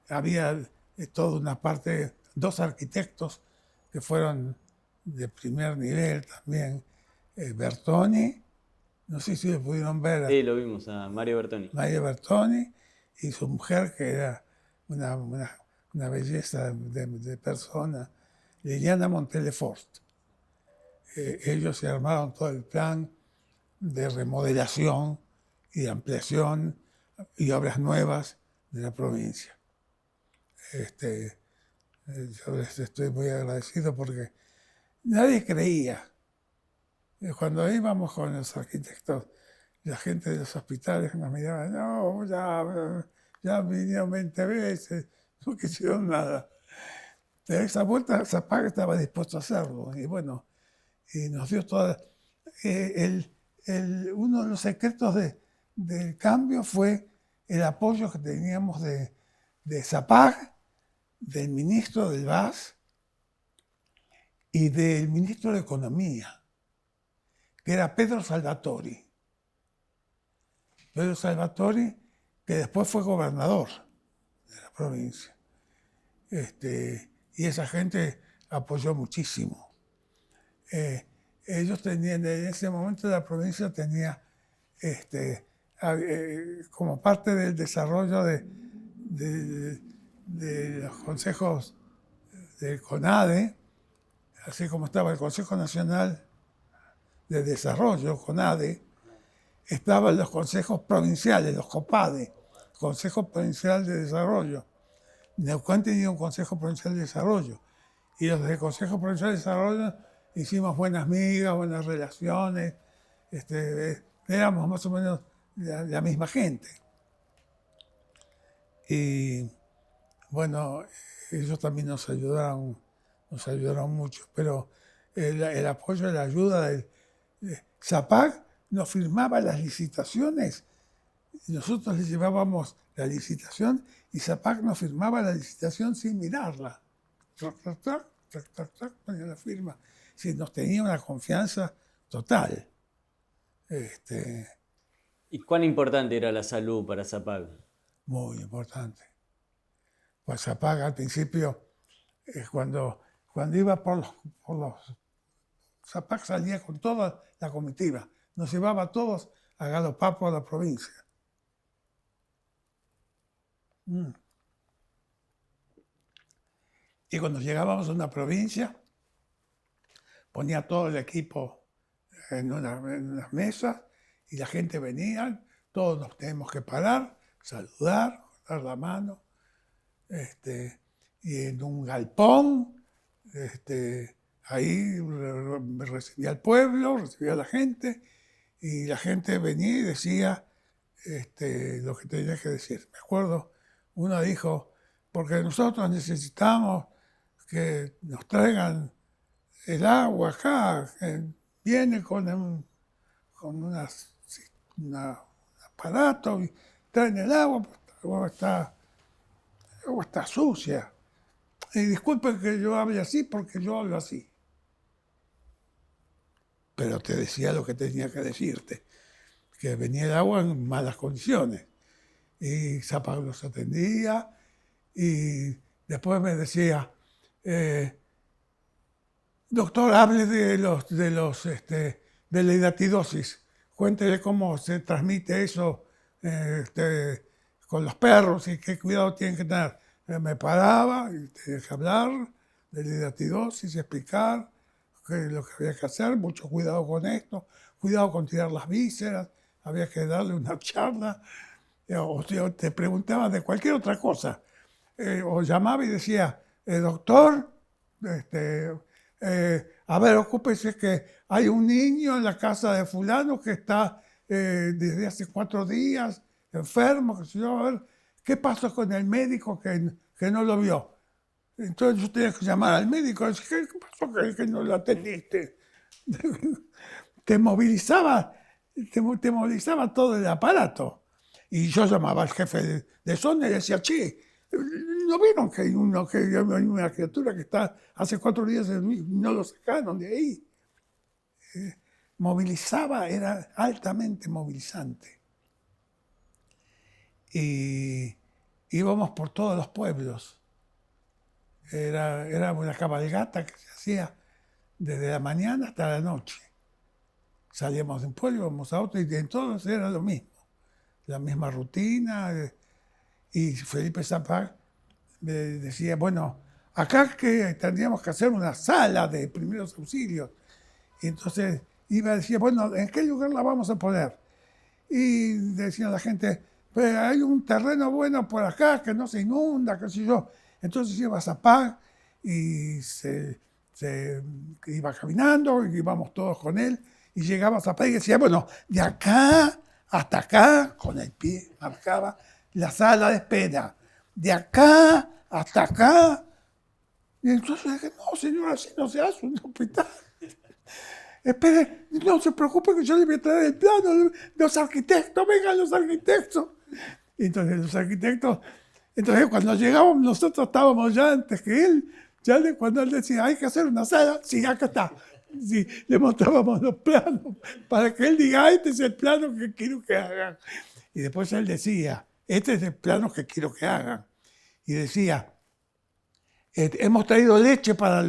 había toda una parte, 2 arquitectos que fueron de primer nivel también, Bertoni, no sé si lo pudieron ver, Sí, lo vimos a Mario Bertoni. Mario Bertoni, y su mujer, que era una belleza de persona, Liliana Montelefort. Ellos se armaron todo el plan de remodelación y de ampliación y obras nuevas de la provincia. Yo les estoy muy agradecido porque nadie creía. Cuando íbamos con los arquitectos, la gente de los hospitales nos miraba, no, ya vinieron 20 veces, no quisieron nada. Pero esa vuelta Zapag estaba dispuesto a hacerlo. Y bueno, y nos dio toda... uno de los secretos del cambio fue el apoyo que teníamos de Zapag, del ministro del VAS y del ministro de Economía, que era Pedro Salvatori. Pedro Salvatori, que después fue gobernador de la provincia. Y esa gente apoyó muchísimo. Ellos tenían, en ese momento la provincia tenía, como parte del desarrollo de los consejos del CONADE, así como estaba el Consejo Nacional de Desarrollo, CONADE, estaban los consejos provinciales, los COPADE, Consejo Provincial de Desarrollo. Neuquén tenía un Consejo Provincial de Desarrollo, y los del Consejo Provincial de Desarrollo hicimos buenas migas, buenas relaciones, éramos más o menos la misma gente. Y bueno, ellos también nos ayudaron mucho, pero el apoyo y la ayuda de Zapag nos firmaba las licitaciones, y nosotros le llevábamos la licitación y Zapag nos firmaba la licitación sin mirarla. Ponía la firma. Sí, nos tenía una confianza total. ¿Y cuán importante era la salud para Zapag? Muy importante. Pues Zapag al principio, cuando iba por los... Zapag salía con toda la comitiva, nos llevaba a todos a galopar por la provincia. Y cuando llegábamos a una provincia, ponía todo el equipo en unas mesas y la gente venía, todos nos tenemos que parar, saludar, dar la mano, y en un galpón, ahí recibía al pueblo, recibía a la gente, y la gente venía y decía lo que tenía que decir. Me acuerdo, uno dijo, porque nosotros necesitamos que nos traigan el agua acá, que viene con un aparato y traen el agua, pues el agua está sucia. Y disculpen que yo hable así porque yo hablo así. Pero te decía lo que tenía que decirte, que venía el agua en malas condiciones. Y Zapag los atendía y después me decía, doctor, hable de la hidatidosis, cuéntele cómo se transmite eso con los perros y qué cuidado tienen que tener. Me paraba y tenía que hablar de la hidatidosis, explicar lo que había que hacer, mucho cuidado con esto, cuidado con tirar las vísceras, había que darle una charla, o te preguntaba de cualquier otra cosa, o llamaba y decía, doctor, a ver, ocúpese que hay un niño en la casa de fulano que está desde hace 4 días enfermo, que se yo, a ver, ¿qué pasó con el médico que no lo vio? Entonces yo tenía que llamar al médico y decir, ¿qué pasó que no lo atendiste? Te movilizaba todo el aparato. Y yo llamaba al jefe de zona y decía, che, ¿No vieron que hay una criatura que está hace 4 días y no lo sacaron de ahí? Movilizaba, era altamente movilizante. Y íbamos por todos los pueblos. Era una cabalgata que se hacía desde la mañana hasta la noche. Salíamos de un pueblo, íbamos a otro, y en todos era lo mismo. La misma rutina. Y Felipe Zapag me decía, bueno, acá que tendríamos que hacer una sala de primeros auxilios. Y entonces iba a decir, bueno, ¿en qué lugar la vamos a poner? Y decía la gente, pues hay un terreno bueno por acá que no se inunda, qué sé yo. Entonces iba a Zapag y se iba caminando, y íbamos todos con él, y llegaba a Zapag y decía, bueno, de acá hasta acá, con el pie marcaba la sala de espera, de acá hasta acá. Y entonces dije, no, señor, así no se hace un hospital. Espere, no se preocupe que yo le voy a traer el plano, los arquitectos, vengan los arquitectos. Y entonces los arquitectos, entonces cuando llegamos nosotros estábamos ya antes que él, cuando él decía, hay que hacer una sala, sí, acá está. Sí, le mostrábamos los planos para que él diga, este es el plano que quiero que hagan. Y después él decía, este es el plano que quiero que hagan. Y decía, hemos traído leche para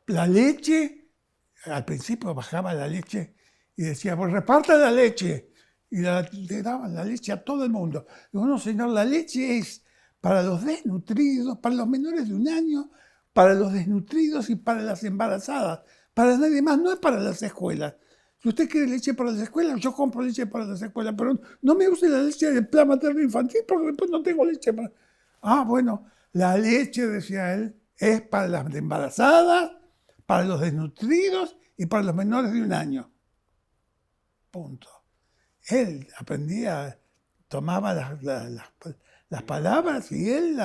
la leche. Al principio bajaba la leche y decía, pues reparta la leche. Y le daban la leche a todo el mundo. Digo, no, señor, la leche es para los desnutridos, para los menores de 1 año, para los desnutridos y para las embarazadas. Para nadie más, no es para las escuelas. Si usted quiere leche para las escuelas, yo compro leche para las escuelas, pero no me use la leche del plan materno infantil porque después no tengo leche para... Ah, bueno, la leche, decía él, es para las embarazadas, para los desnutridos y para los menores de 1 año. Punto. Él aprendía, tomaba las palabras y él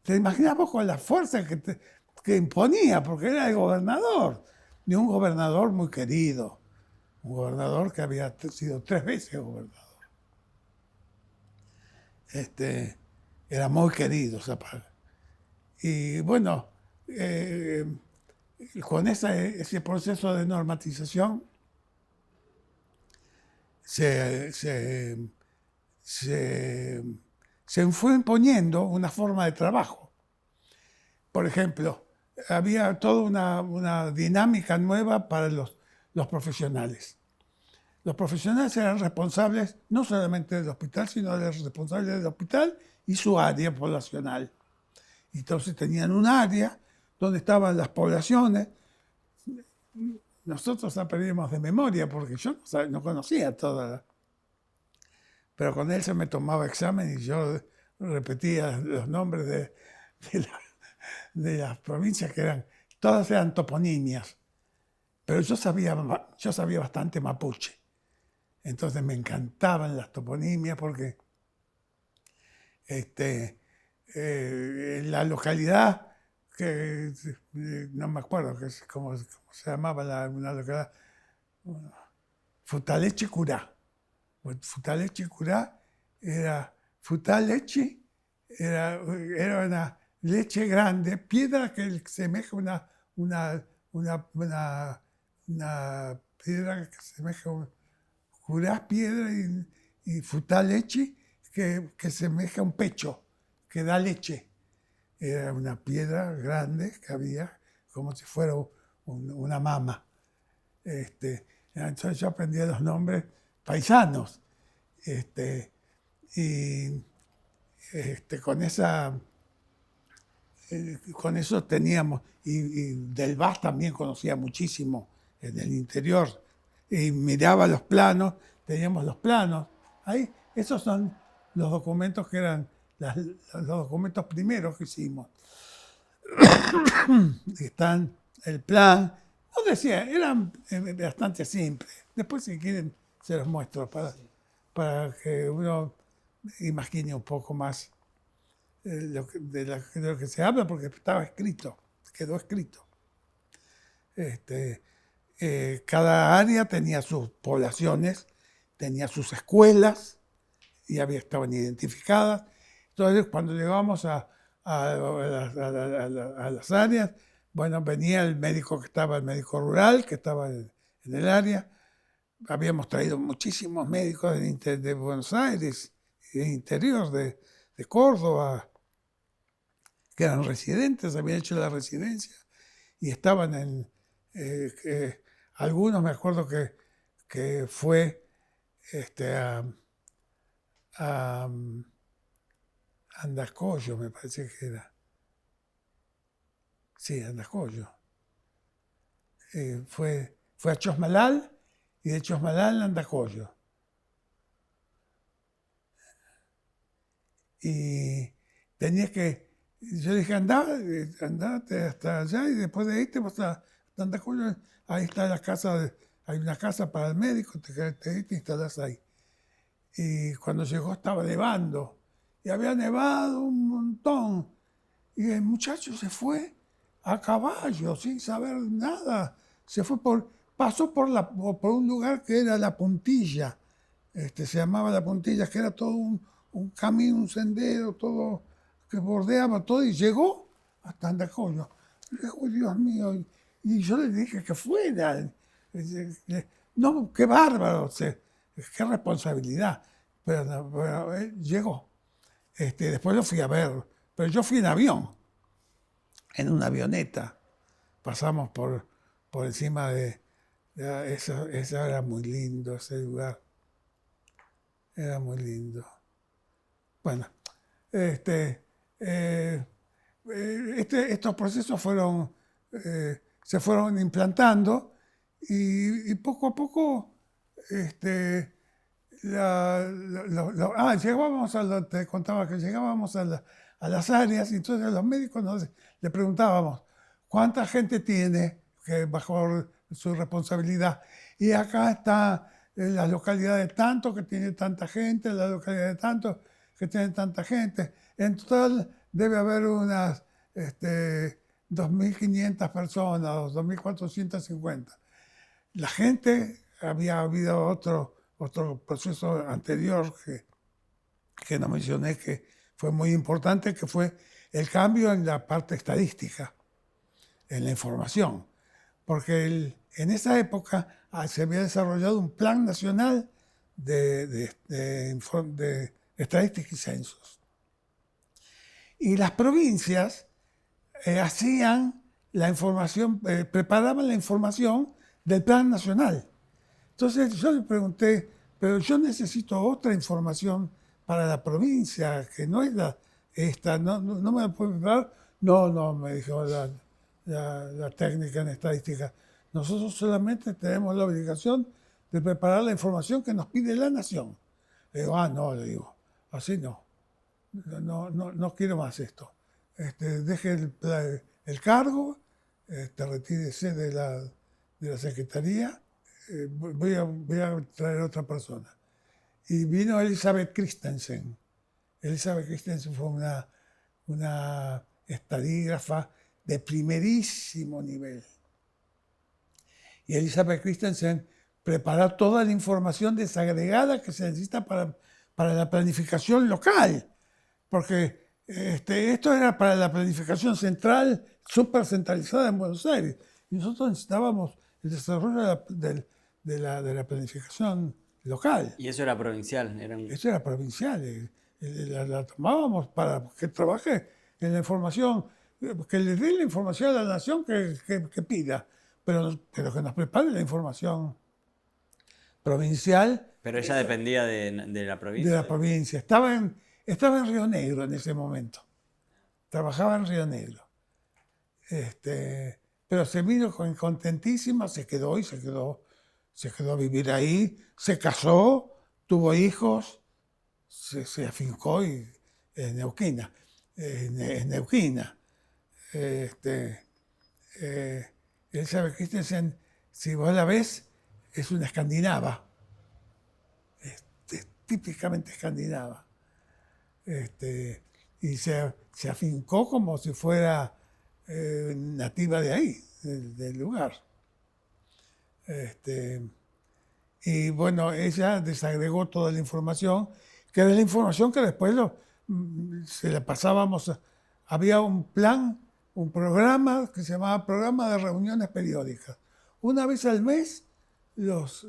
te imaginabas con la fuerza que imponía, porque era el gobernador, y un gobernador muy querido, un gobernador que había sido 3 veces gobernador. Era muy querido Zapag. Y bueno, con ese proceso de normatización se fue imponiendo una forma de trabajo. Por ejemplo, había toda una dinámica nueva para los profesionales. Los profesionales eran responsables no solamente del hospital, sino eran responsables del hospital y su área poblacional. Entonces tenían un área donde estaban las poblaciones. Nosotros aprendimos de memoria porque yo no conocía todas. Pero con él se me tomaba examen y yo repetía los nombres de las provincias todas eran toponimias. Pero yo sabía bastante mapuche. Entonces me encantaban las toponimias porque la localidad, que no me acuerdo cómo se llamaba una localidad, Futaleche Curá. Futaleche Curá Futaleche era una leche grande, piedra que semeja una piedra que semeja Curá, piedra, y Futaleche que semeja un pecho, que da leche. Era una piedra grande que había, como si fuera una mama. Entonces yo aprendía los nombres paisanos. Con eso teníamos, y del VAS también conocía muchísimo en el interior. Y miraba los planos, teníamos los planos. Ahí, esos son los documentos que eran los documentos primeros que hicimos. Están el plan, no decía, eran bastante simples. Después, si quieren, se los muestro para que uno imagine un poco más de lo que se habla, porque estaba escrito, quedó escrito. Cada área tenía sus poblaciones, tenía sus escuelas, y estaban identificadas. Entonces, cuando llegamos a a las áreas. Bueno, venía el médico el médico rural, que estaba en el área. Habíamos traído muchísimos médicos de Buenos Aires, del interior de Córdoba, que eran residentes, habían hecho la residencia y estaban algunos me acuerdo que fue a Andacollo, me parece que era. Sí, Andacollo. Fue a Chosmalal y de Chosmalal a Andacollo. Y tenía yo dije, andate hasta allá y después de ahí te vas a Andacollo, ahí está la casa, hay una casa para el médico, te instalás ahí. Y cuando llegó estaba nevando, y había nevado un montón, y el muchacho se fue a caballo, sin saber nada, pasó por un lugar que era La Puntilla, se llamaba La Puntilla, que era todo un camino, un sendero, todo que bordeaba todo, y llegó hasta Andacollo. Y dije, "Uy, Dios mío", y yo le dije que fuera. No, qué bárbaro, qué responsabilidad. Pero él llegó. Después lo fui a ver, pero yo fui en avión, en una avioneta. Pasamos por encima eso era muy lindo, ese lugar. Era muy lindo. Bueno, estos procesos se fueron implantando y poco a poco te contaba que llegábamos a las áreas y entonces a los médicos le preguntábamos cuánta gente tiene que bajo su responsabilidad. Y acá está la localidad de tanto que tiene tanta gente, la localidad de tanto que tiene tanta gente. En total debe haber unas 2.500 personas, 2.450. La gente, había habido otro proceso anterior que no mencioné, que fue muy importante, que fue el cambio en la parte estadística, en la información. Porque en esa época se había desarrollado un plan nacional de estadística y censos. Y las provincias hacían la información, preparaban la información del plan nacional. Entonces yo le pregunté, pero yo necesito otra información para la provincia, que no es esta, no me la puede preparar. No, me dijo la técnica en estadística. Nosotros solamente tenemos la obligación de preparar la información que nos pide la nación. Le digo, no, le digo, así no. No quiero más esto. Deje el cargo, retírese de la secretaría, voy a traer otra persona. Y vino Elizabeth Christensen. Elizabeth Christensen fue una estadígrafa de primerísimo nivel. Y Elizabeth Christensen preparó toda la información desagregada que se necesita para la planificación local. Porque esto era para la planificación central, súper centralizada en Buenos Aires. Y nosotros necesitábamos el desarrollo de la planificación local. ¿Y eso era provincial? Eso era provincial. La tomábamos para que trabaje en la información, que le dé la información a la nación que pida, pero que nos prepare la información provincial. Pero ella dependía de la provincia. De la provincia. Estaba en Río Negro en ese momento. Trabajaba en Río Negro. Pero se vino contentísima, se quedó a vivir ahí, se casó, tuvo hijos, se afincó en Neuquina. Elizabeth Christensen, si vos la ves, es una escandinava. Es típicamente escandinava. Y se afincó como si fuera nativa de ahí, del lugar. Y bueno, ella desagregó toda la información, que era la información que después se la pasábamos había un plan, un programa que se llamaba Programa de Reuniones Periódicas. Una vez al mes, los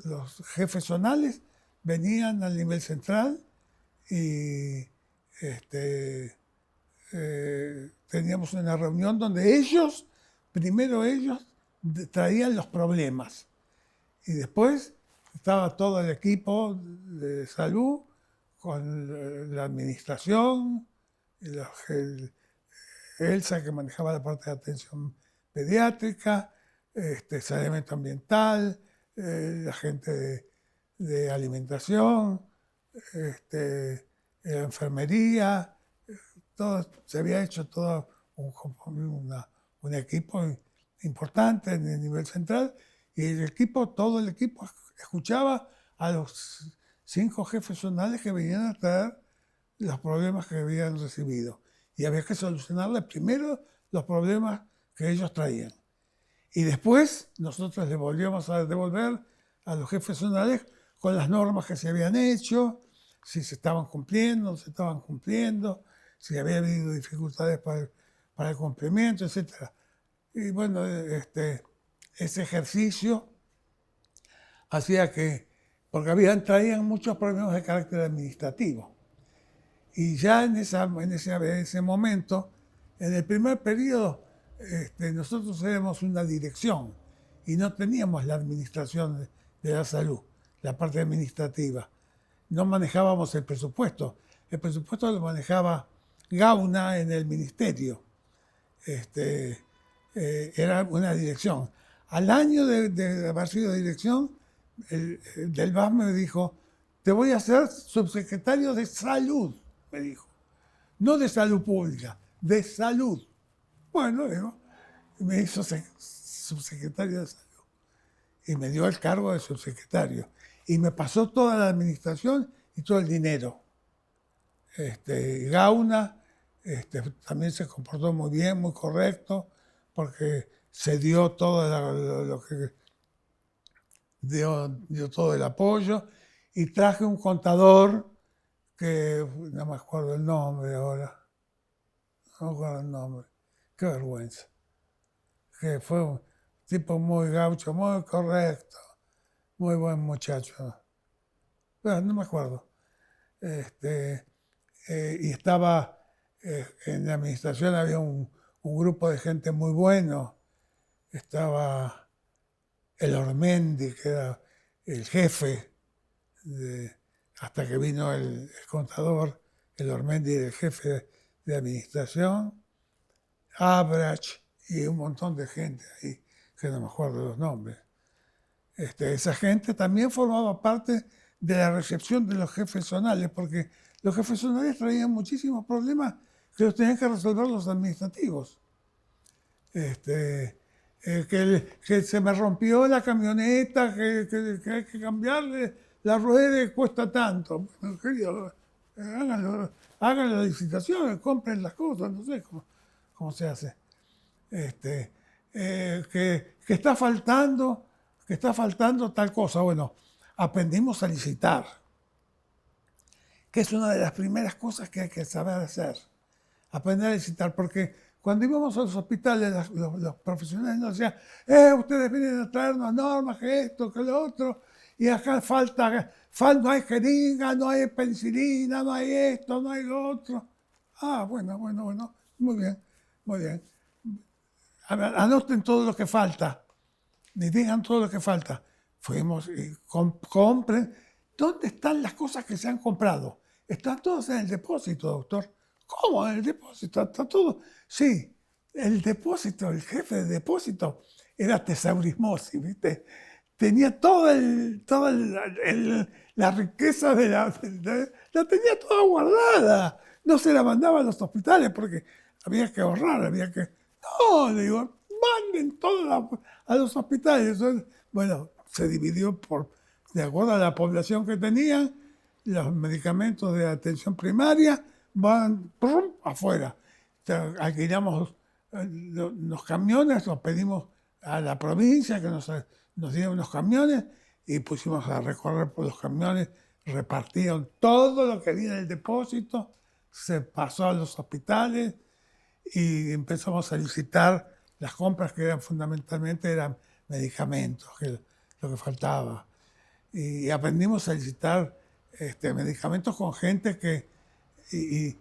jefes zonales venían al nivel central y teníamos una reunión donde primero ellos traían los problemas y después estaba todo el equipo de salud con la administración, Elsa que manejaba la parte de atención pediátrica, saneamiento ambiental, la gente de alimentación, la enfermería, todo, se había hecho todo un equipo importante en el nivel central y todo el equipo escuchaba a los 5 jefes zonales que venían a traer los problemas que habían recibido. Y había que solucionarle primero los problemas que ellos traían. Y después nosotros le volvíamos a devolver a los jefes zonales con las normas que se habían hecho, si se estaban cumpliendo, no se estaban cumpliendo, si había habido dificultades para el cumplimiento, etc. Y bueno, ese ejercicio hacía que, porque traían muchos problemas de carácter administrativo. Y ya en ese momento, en el primer periodo, nosotros éramos una dirección y no teníamos la administración de la salud, la parte administrativa. No manejábamos el presupuesto. El presupuesto lo manejaba Gauna en el ministerio. Era una dirección. Al año de haber sido dirección, el del VAS me dijo, te voy a hacer subsecretario de salud, me dijo. No de salud pública, de salud. Bueno, digo, me hizo subsecretario de salud. Y me dio el cargo de subsecretario. Y me pasó toda la administración y todo el dinero. Gauna también se comportó muy bien, muy correcto, porque se dio todo lo que dio todo el apoyo. Y traje un contador que no me acuerdo el nombre ahora. No me acuerdo el nombre. Qué vergüenza. Que fue un tipo muy gaucho, muy correcto, muy buen muchacho. Pero no me acuerdo. Y estaba en la administración, había un grupo de gente muy bueno. Estaba el Ormendi, que era el jefe, hasta que vino el contador, el Ormendi era el jefe de administración, Abrach y un montón de gente ahí, que no me acuerdo los nombres. Esa gente también formaba parte de la recepción de los jefes zonales, porque los jefes zonales traían muchísimos problemas que los tenían que resolver los administrativos. Que se me rompió la camioneta, que hay que cambiarle la rueda, cuesta tanto. Bueno, querido, hagan la licitación, compren las cosas, no sé cómo se hace. Que está faltando tal cosa. Bueno, aprendimos a licitar, que es una de las primeras cosas que hay que saber hacer. Aprender a licitar, porque cuando íbamos a los hospitales, los profesionales nos decían, ustedes vienen a traernos normas, que esto, que lo otro, y acá no hay jeringa, no hay penicilina, no hay esto, no hay lo otro. Ah, bueno, muy bien. Anoten todo lo que falta, ni digan todo lo que falta. Fuimos y compren. ¿Dónde están las cosas que se han comprado? Están todas en el depósito, doctor. ¿Cómo en el depósito? ¿Está todo? Sí, el depósito, el jefe de depósito era Tesaurismosi, ¿viste? Tenía la riqueza la tenía toda guardada. No se la mandaba a los hospitales porque había que ahorrar, No, le digo, manden todo a los hospitales. Bueno, se dividió de acuerdo a la población que tenían, los medicamentos de atención primaria van afuera. Alquilamos los camiones, los pedimos a la provincia que nos dieron unos camiones y pusimos a recorrer por los camiones, repartieron todo lo que había en el depósito, se pasó a los hospitales y empezamos a licitar las compras que eran fundamentalmente eran medicamentos, que lo que faltaba. Y aprendimos a licitar medicamentos con gente y,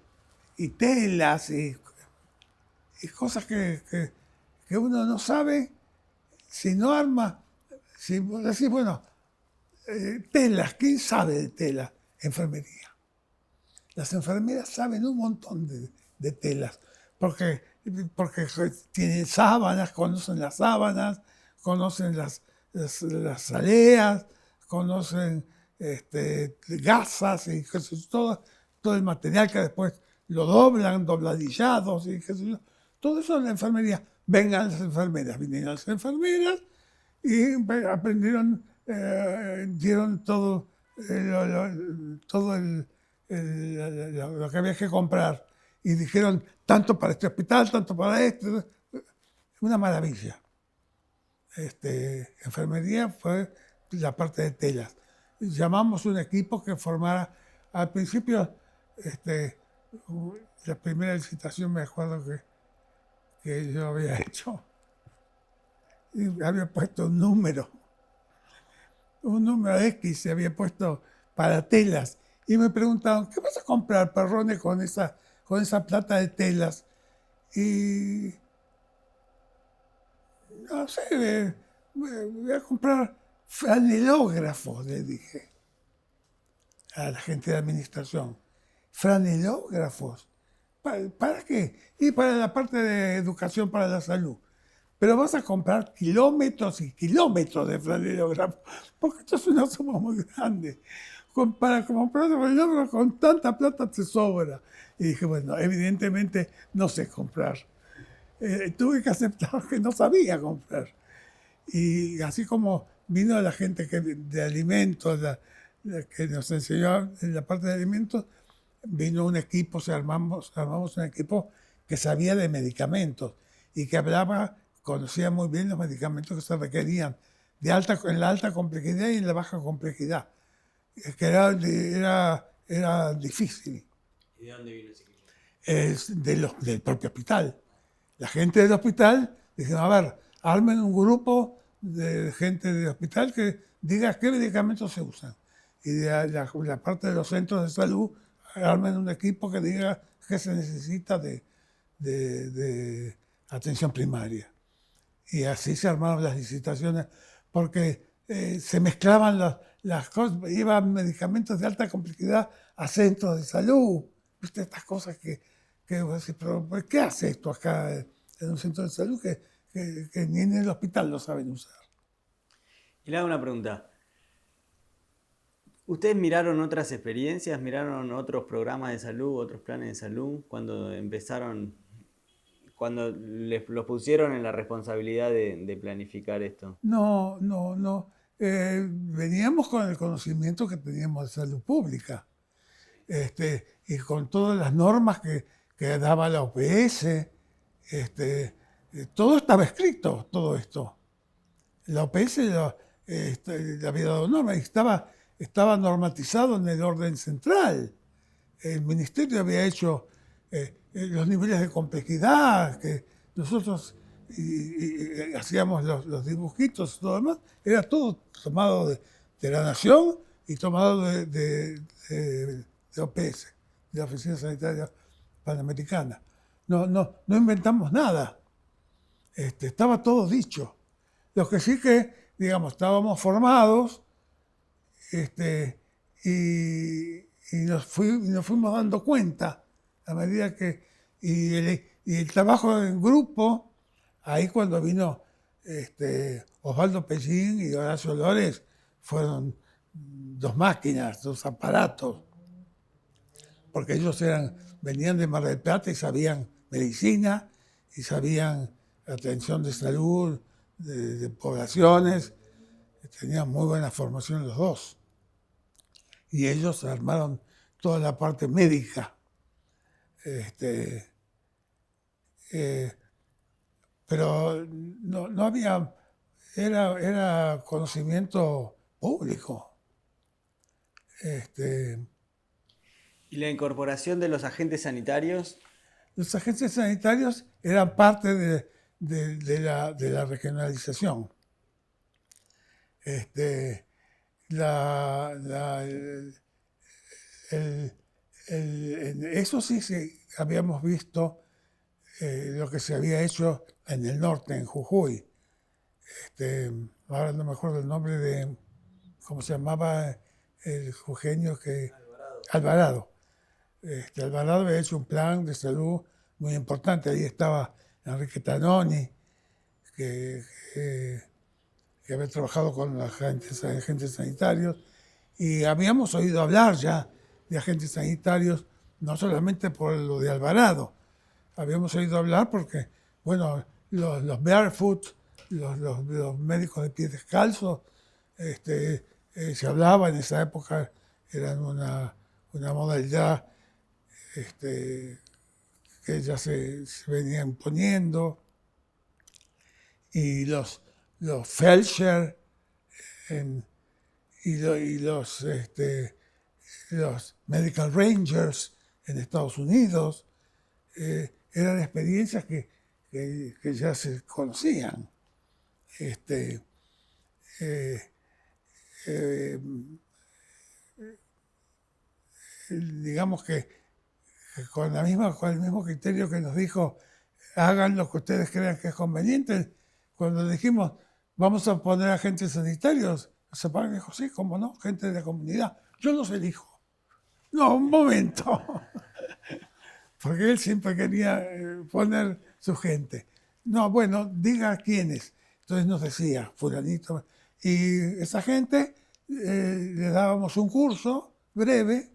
y telas y cosas que uno no sabe si no arma, si vos decís, bueno, telas, ¿quién sabe de telas? Enfermería. Las enfermeras saben un montón de telas, porque tienen sábanas, conocen las aleas, conocen gasas y qué sé yo, todo el material que después lo doblan, dobladillados y qué sé yo. Todo eso en la enfermería. Vengan las enfermeras, vinieron las enfermeras y aprendieron, dieron todo, todo lo que había que comprar. Y dijeron, tanto para este hospital, tanto para este. Una maravilla. Enfermería fue la parte de telas. Llamamos un equipo que formara, al principio, la primera licitación me acuerdo que yo había hecho, y había puesto un número X, se había puesto para telas. Y me preguntaban, ¿qué vas a comprar, Perrone, con esa plata de telas? Y no sé, voy a comprar franelógrafos, le dije a la gente de administración. Franelógrafos. ¿Para qué? Y para la parte de educación para la salud. Pero vas a comprar kilómetros y kilómetros de franelógrafos, porque esto es una suma muy grande. Para comprar franelógrafos con tanta plata te sobra. Y dije, bueno, evidentemente no sé comprar. Tuve que aceptar que no sabía comprar. Y así como vino la gente de alimentos, la que nos enseñó en la parte de alimentos, vino un equipo, armamos un equipo que sabía de medicamentos y que conocía muy bien los medicamentos que se requerían en la alta complejidad y en la baja complejidad, que era difícil. ¿Y de dónde vino ese equipo? Del propio hospital. La gente del hospital dijeron, a ver, armen un grupo de gente del hospital que diga qué medicamentos se usan. Y de la parte de los centros de salud armen un equipo que diga qué se necesita de atención primaria. Y así se armaron las licitaciones, porque se mezclaban las cosas, iban medicamentos de alta complejidad a centros de salud. ¿Viste? Estas cosas que vos decís, pero ¿qué hace esto acá en un centro de salud que ni en el hospital lo saben usar? Y le hago una pregunta. ¿Ustedes miraron otras experiencias, miraron otros programas de salud, otros planes de salud, cuando empezaron, cuando los pusieron en la responsabilidad de planificar esto? No, no, no. Veníamos con el conocimiento que teníamos de salud pública, y con todas las normas que daba la OPS. Todo estaba escrito, todo esto. La OPS le había dado normas y estaba normatizado en el orden central. El ministerio había hecho los niveles de complejidad, que nosotros hacíamos los dibujitos y todo lo demás. Era todo tomado de la Nación y tomado de OPS, de la Oficina Sanitaria Panamericana. No inventamos nada. Estaba todo dicho. Lo que sí que, digamos, estábamos formados y nos fuimos dando cuenta a medida que... Y el trabajo en grupo, ahí cuando vino Osvaldo Pellín y Horacio Lores, fueron dos máquinas, dos aparatos, porque ellos venían de Mar del Plata y sabían medicina y sabían atención de salud de poblaciones, tenían muy buena formación los dos. Y ellos armaron toda la parte médica. Pero no había, era conocimiento público. ¿Y la incorporación de los agentes sanitarios? los agentes sanitarios eran parte de la regionalización. La, la, eso sí, habíamos visto lo que se había hecho en el norte, en Jujuy. Ahora no me acuerdo el nombre de, ¿cómo se llamaba el jujeño que? Alvarado. Alvarado había hecho un plan de salud muy importante. Ahí estaba Enrique Tanoni, que, que, que había trabajado con los agentes sanitarios. Y habíamos oído hablar ya de agentes sanitarios, no solamente por lo de Alvarado. Habíamos oído hablar porque, bueno, los barefoot, los médicos de pies descalzos, se hablaba en esa época, eran una modalidad que ya se venía imponiendo. Y los Felcher y los Medical Rangers en Estados Unidos, eran experiencias que ya se conocían. Digamos que con el mismo criterio que nos dijo, hagan lo que ustedes crean que es conveniente. Cuando dijimos, vamos a poner agentes sanitarios, Cepagán dijo, sí, cómo no, gente de la comunidad. Yo los elijo. No, un momento. Porque él siempre quería poner su gente. No, bueno, diga quiénes. Entonces nos decía, fulanito. Y esa gente le dábamos un curso breve,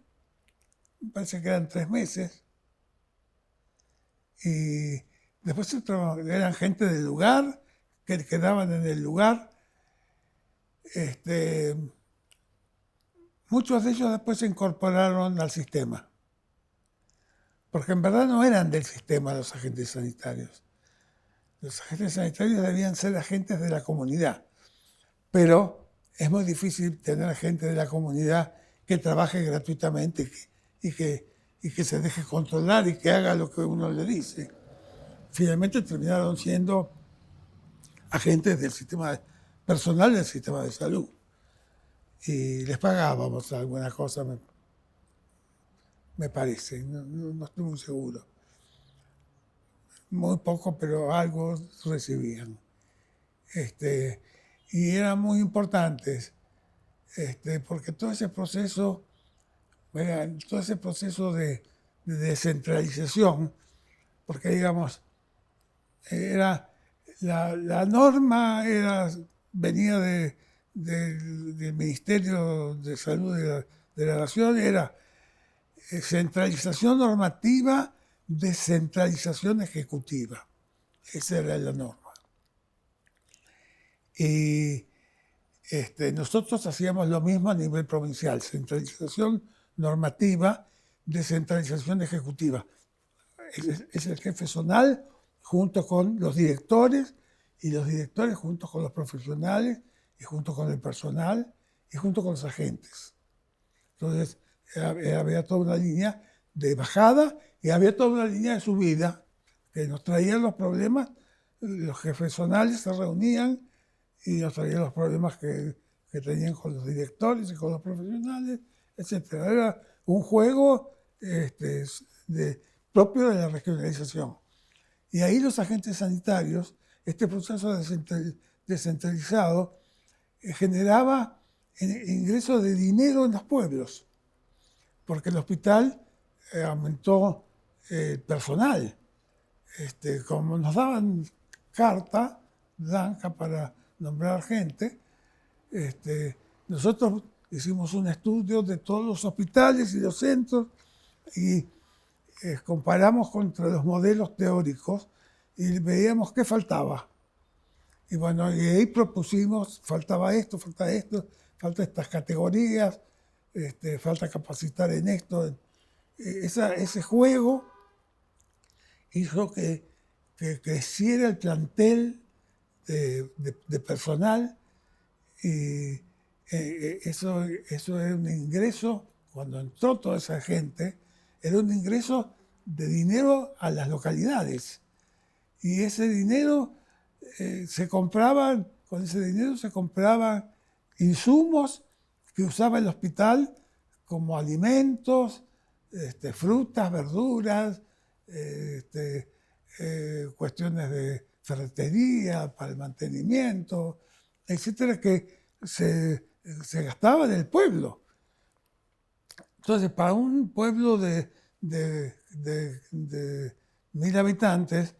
me parece que eran 3 meses. Y después eran gente del lugar, que quedaban en el lugar. Muchos de ellos después se incorporaron al sistema. Porque en verdad no eran del sistema los agentes sanitarios. Los agentes sanitarios debían ser agentes de la comunidad. Pero es muy difícil tener gente de la comunidad que trabaje gratuitamente y que se deje controlar y que haga lo que uno le dice. Finalmente terminaron siendo agentes del sistema personal del sistema de salud. Y les pagábamos alguna cosa, me parece, no estoy muy seguro. Muy poco, pero algo recibían. Y eran muy importantes, porque todo ese proceso de descentralización, porque digamos, la norma venía del Ministerio de Salud de la Nación, era centralización normativa, descentralización ejecutiva. Esa era la norma. Y nosotros hacíamos lo mismo a nivel provincial, centralización normativa, descentralización ejecutiva. Es el jefe zonal junto con los directores, y los directores junto con los profesionales, y junto con el personal, y junto con los agentes. Entonces, había toda una línea de bajada y había toda una línea de subida que nos traían los problemas. Los jefes zonales se reunían y nos traían los problemas que tenían con los directores y con los profesionales, etc. Era un juego propio de la regionalización. Y ahí los agentes sanitarios, este proceso descentralizado, generaba ingresos de dinero en los pueblos, porque el hospital aumentó el personal. Como nos daban carta blanca para nombrar gente, nosotros hicimos un estudio de todos los hospitales y los centros y comparamos contra los modelos teóricos y veíamos qué faltaba. Y bueno, y ahí propusimos, falta estas categorías, falta capacitar en esto. Ese juego hizo que creciera el plantel de personal, y eso era un ingreso, cuando entró toda esa gente, era un ingreso de dinero a las localidades. Y ese dinero con ese dinero se compraban insumos que usaba el hospital como alimentos, frutas, verduras, cuestiones de ferretería para el mantenimiento, etcétera, que se gastaba en el pueblo. Entonces, para un pueblo de 1000 habitantes,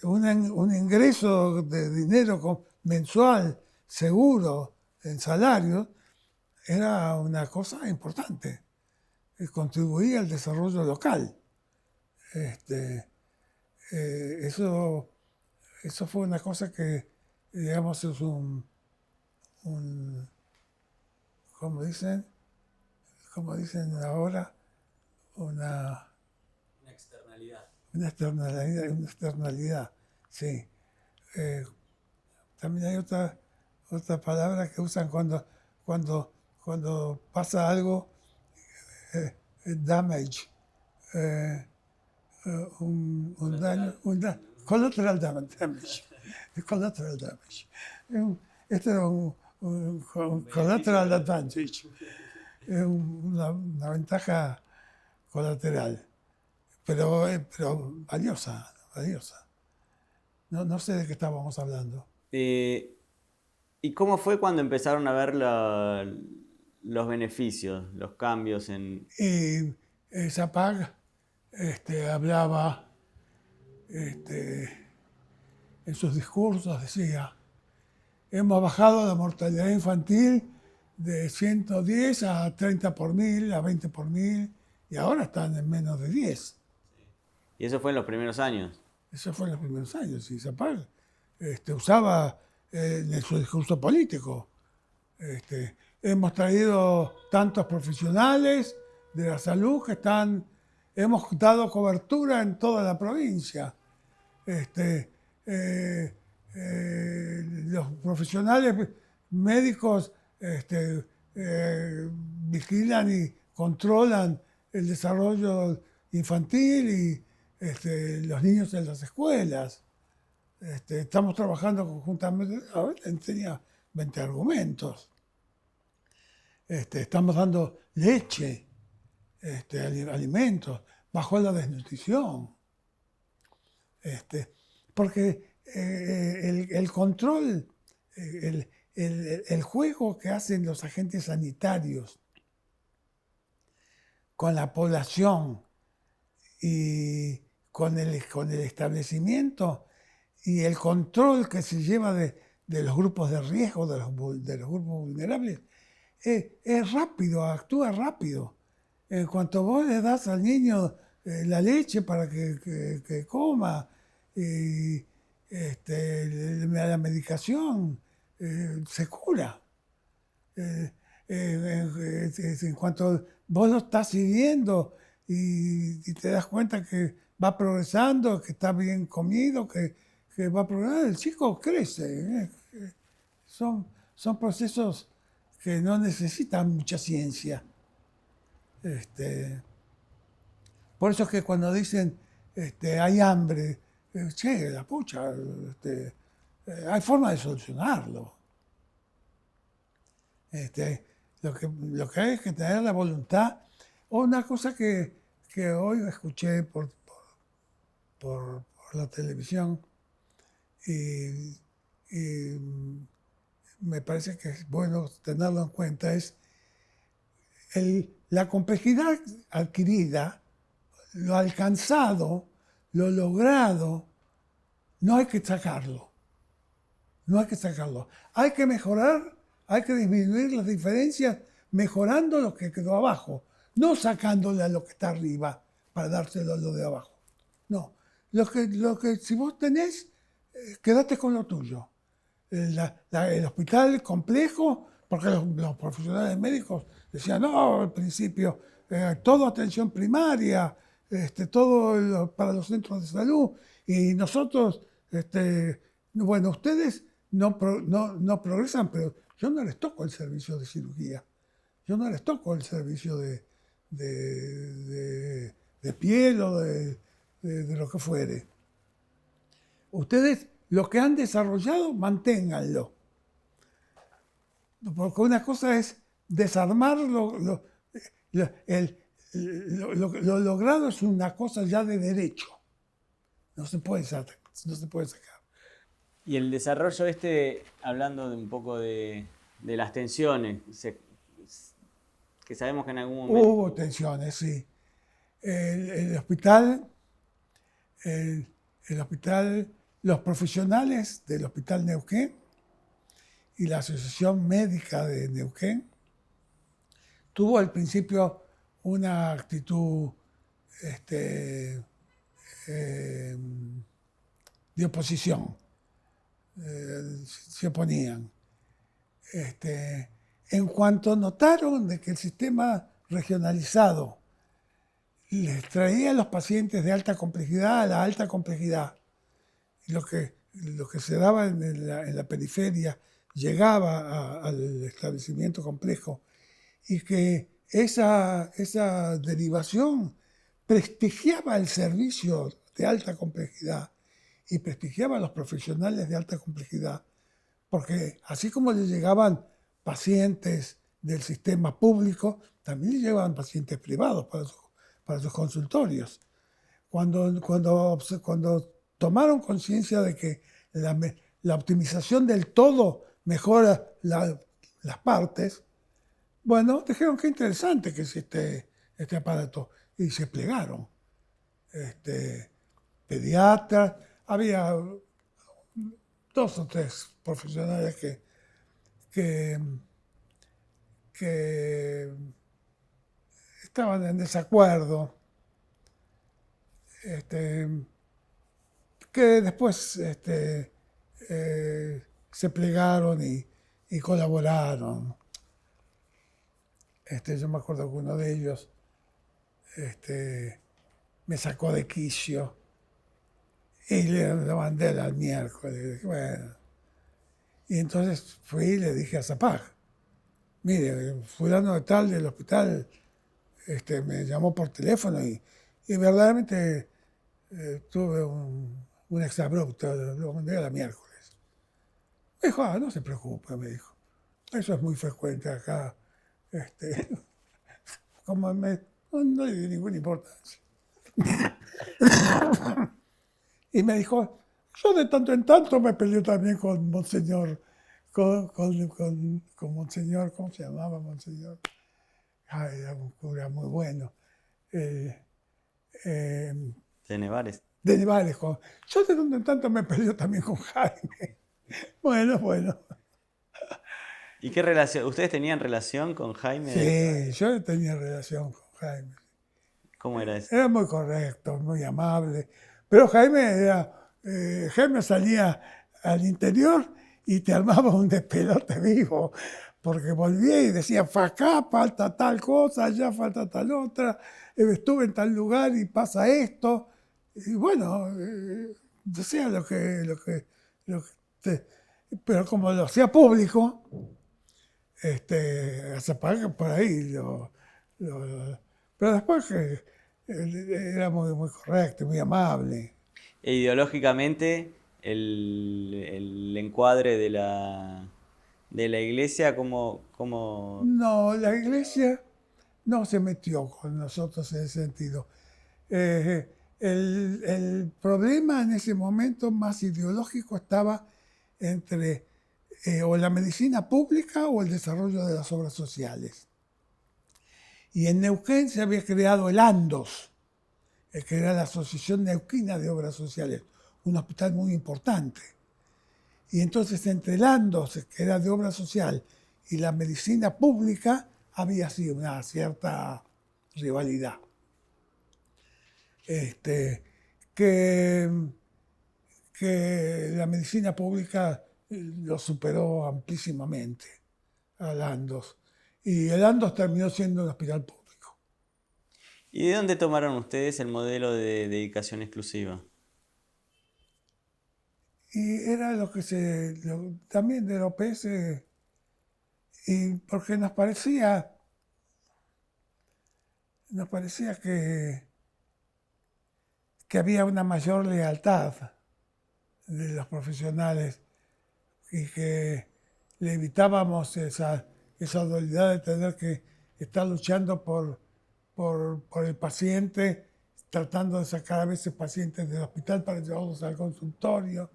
un ingreso de dinero mensual seguro en salarios era una cosa importante. Contribuía al desarrollo local. Eso fue una cosa que, digamos, es ¿cómo dicen? Como dicen ahora, una externalidad. Una externalidad, sí. También hay otra palabra que usan cuando pasa algo, damage, un daño, collateral damage. Collateral damage. Este era un collateral advantage, una ventaja colateral. Pero valiosa. No sé de qué estábamos hablando. ¿Y cómo fue cuando empezaron a ver los beneficios, los cambios en...? Y Zapag hablaba en sus discursos, decía, hemos bajado la mortalidad infantil de 110 a 30 por 1000, a 20 por 1000, y ahora están en menos de 10. ¿Y eso fue en los primeros años? Eso fue en los primeros años. Y Zapag usaba en su discurso político. Hemos traído tantos profesionales de la salud que hemos dado cobertura en toda la provincia. Los profesionales médicos vigilan y controlan el desarrollo infantil y los niños en las escuelas. Estamos trabajando conjuntamente, ahora tenía 20 argumentos. Estamos dando leche, alimentos, bajó la desnutrición. Porque el control, el juego que hacen los agentes sanitarios con la población y con el establecimiento y el control que se lleva de los grupos de riesgo, de los grupos vulnerables, es rápido, actúa rápido. En cuanto vos le das al niño la leche para que coma, y la medicación, se cura. En cuanto vos lo estás siguiendo y te das cuenta que va progresando, que está bien comido, que va progresando, el chico crece. Son procesos que no necesitan mucha ciencia. Por eso es que cuando dicen hay hambre, che, la pucha, hay forma de solucionarlo. Lo que hay es que tener la voluntad. Una cosa que hoy escuché por la televisión y me parece que es bueno tenerlo en cuenta, es la complejidad adquirida, lo alcanzado, lo logrado, no hay que sacarlo. No hay que sacarlo. Hay que mejorar, hay que disminuir las diferencias mejorando lo que quedó abajo, no sacándole a lo que está arriba para dárselo a lo de abajo. No, lo que si vos tenés, quédate con lo tuyo. El hospital complejo, porque los profesionales médicos decían, no, al principio, todo atención primaria, todo para los centros de salud, y nosotros, bueno, ustedes no progresan, pero yo no les toco el servicio de cirugía, yo no les toco el servicio de de piel o de lo que fuere. Ustedes lo que han desarrollado, manténganlo. Porque una cosa es desarmar lo logrado, es una cosa ya de derecho. No se puede sacar. Y el desarrollo hablando de un poco de las tensiones, que sabemos que en algún momento... Hubo tensiones, sí. El hospital, los profesionales del Hospital Neuquén y la Asociación Médica de Neuquén tuvo al principio una actitud de oposición. Se oponían. En cuanto notaron de que el sistema regionalizado les traía a los pacientes de alta complejidad a la alta complejidad, y lo que se daba en la periferia llegaba al establecimiento complejo, y que esa derivación prestigiaba el servicio de alta complejidad y prestigiaba a los profesionales de alta complejidad, porque así como le llegaban pacientes del sistema público, también le llegaban pacientes privados para sus consultorios. Cuando tomaron conciencia de que la optimización del todo mejora las partes, bueno, dijeron qué interesante que es este aparato, y se plegaron. Pediatras, había 2 o 3 profesionales que estaban en desacuerdo, que después se plegaron y colaboraron. Yo me acuerdo que uno de ellos me sacó de quicio y le mandé al miércoles. Bueno. Y entonces fui y le dije a Zapag, mire, fulano de tal del hospital me llamó por teléfono y verdaderamente tuve un exabrupto, lo mandé a la miércoles. Me dijo, no se preocupe, me dijo, eso es muy frecuente acá. Como no le di ninguna importancia. Y me dijo, yo de tanto en tanto me peleé también con Monseñor, con Monseñor, ¿cómo se llamaba Monseñor? Era un cura muy bueno. De Nevares. De Nevares. Yo de tanto en tanto me peleé también con Jaime. Bueno. ¿Y qué relación? ¿Ustedes tenían relación con Jaime? Sí, yo tenía relación con Jaime. ¿Cómo era eso? Era muy correcto, muy amable. Pero Jaime salía al interior y te armaba un despelote vivo, porque volvía y decía, acá falta tal cosa, allá falta tal otra, estuve en tal lugar y pasa esto. Y bueno, decía pero como lo hacía público, se paga por ahí. Pero después era muy correcto, muy amable. E ideológicamente, el encuadre de la iglesia, ¿cómo? No, la iglesia no se metió con nosotros en ese sentido. El problema en ese momento más ideológico estaba entre o la medicina pública o el desarrollo de las obras sociales. Y en Neuquén se había creado el ANDOS, que era la Asociación Neuquina de Obras Sociales, un hospital muy importante. Y entonces entre el ANDOS, que era de obra social, y la medicina pública, había sido una cierta rivalidad. Que la medicina pública lo superó amplísimamente al ANDOS. Y el ANDOS terminó siendo un hospital público. ¿Y de dónde tomaron ustedes el modelo de dedicación exclusiva? Y era también de la OPS, y porque nos parecía que que había una mayor lealtad de los profesionales y que le evitábamos esa dualidad de tener que estar luchando por el paciente, tratando de sacar a veces pacientes del hospital para llevarlos al consultorio.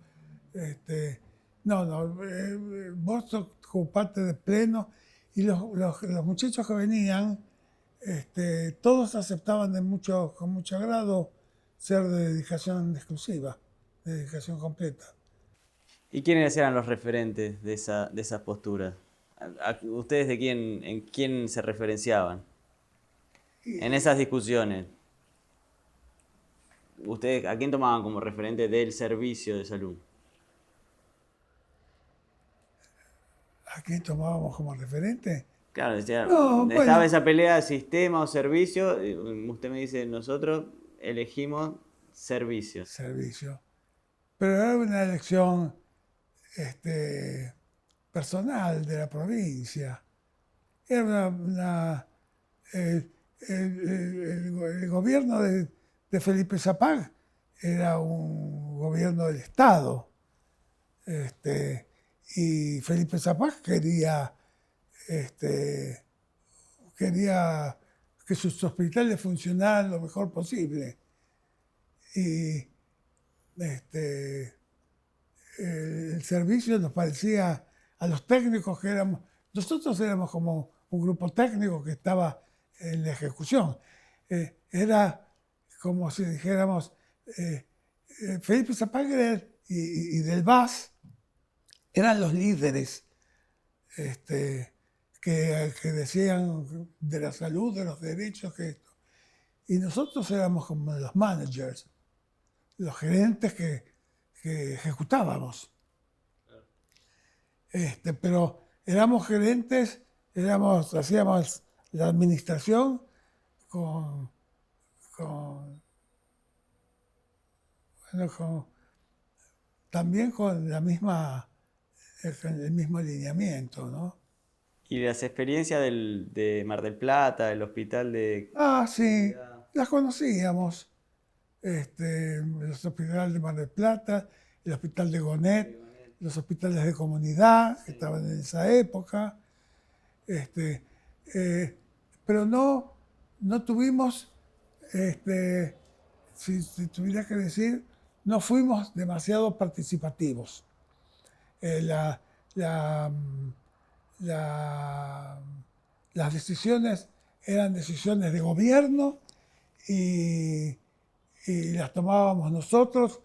Vos ocupaste de pleno y los muchachos que venían, todos aceptaban con mucho agrado ser de dedicación exclusiva, de dedicación completa. ¿Y quiénes eran los referentes de esa postura? ¿Ustedes en quién se referenciaban? En esas discusiones, ¿ustedes a quién tomaban como referente del servicio de salud? ¿A quién tomábamos como referente? Claro, No, estaba bueno, esa pelea sistema o servicio. Usted me dice, nosotros elegimos servicio. servicio. Pero era una elección personal de la provincia. Era el gobierno de Felipe Zapag era un gobierno del Estado. Y Felipe Zapag quería que sus hospitales funcionaran lo mejor posible. Y el servicio nos parecía a los técnicos que éramos, nosotros éramos como un grupo técnico que estaba en la ejecución. Era como si dijéramos, Felipe Zapag y Del Vaz eran los líderes que decían de la salud, de los derechos, que esto. Y nosotros éramos como los managers, los gerentes que ejecutábamos. Pero éramos gerentes, hacíamos la administración también con el mismo alineamiento, ¿no? Y las experiencias de Mar del Plata, el hospital de... Sí, las conocíamos. El hospital de Mar del Plata, el hospital de Gonet, los hospitales de comunidad que estaban en esa época. Pero no tuvimos, si tuviera que decir, no fuimos demasiado participativos. La, la, la, las decisiones eran decisiones de gobierno y las tomábamos nosotros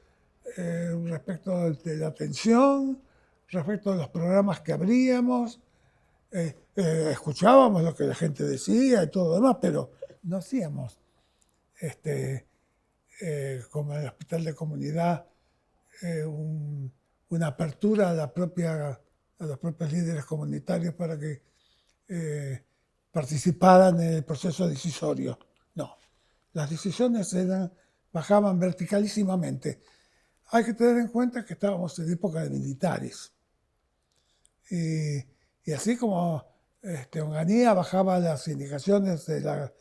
respecto de la atención, respecto de los programas que abríamos. Escuchábamos lo que la gente decía y todo lo demás, pero no hacíamos, como en el hospital de comunidad, una apertura a los propios líderes comunitarios para que participaran en el proceso decisorio. No, las decisiones bajaban verticalísimamente. Hay que tener en cuenta que estábamos en época de militares. Y así como Onganía bajaba las indicaciones del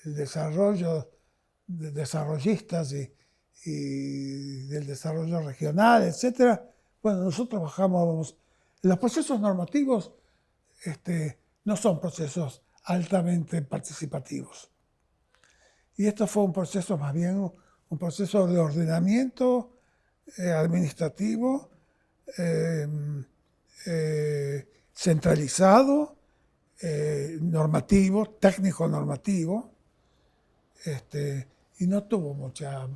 desarrollo de desarrollistas y del desarrollo regional, etc. Bueno, nosotros bajábamos. Los procesos normativos no son procesos altamente participativos. Y esto fue un proceso más bien, un proceso de ordenamiento administrativo, centralizado, normativo, técnico-normativo, y no tuvo mucha...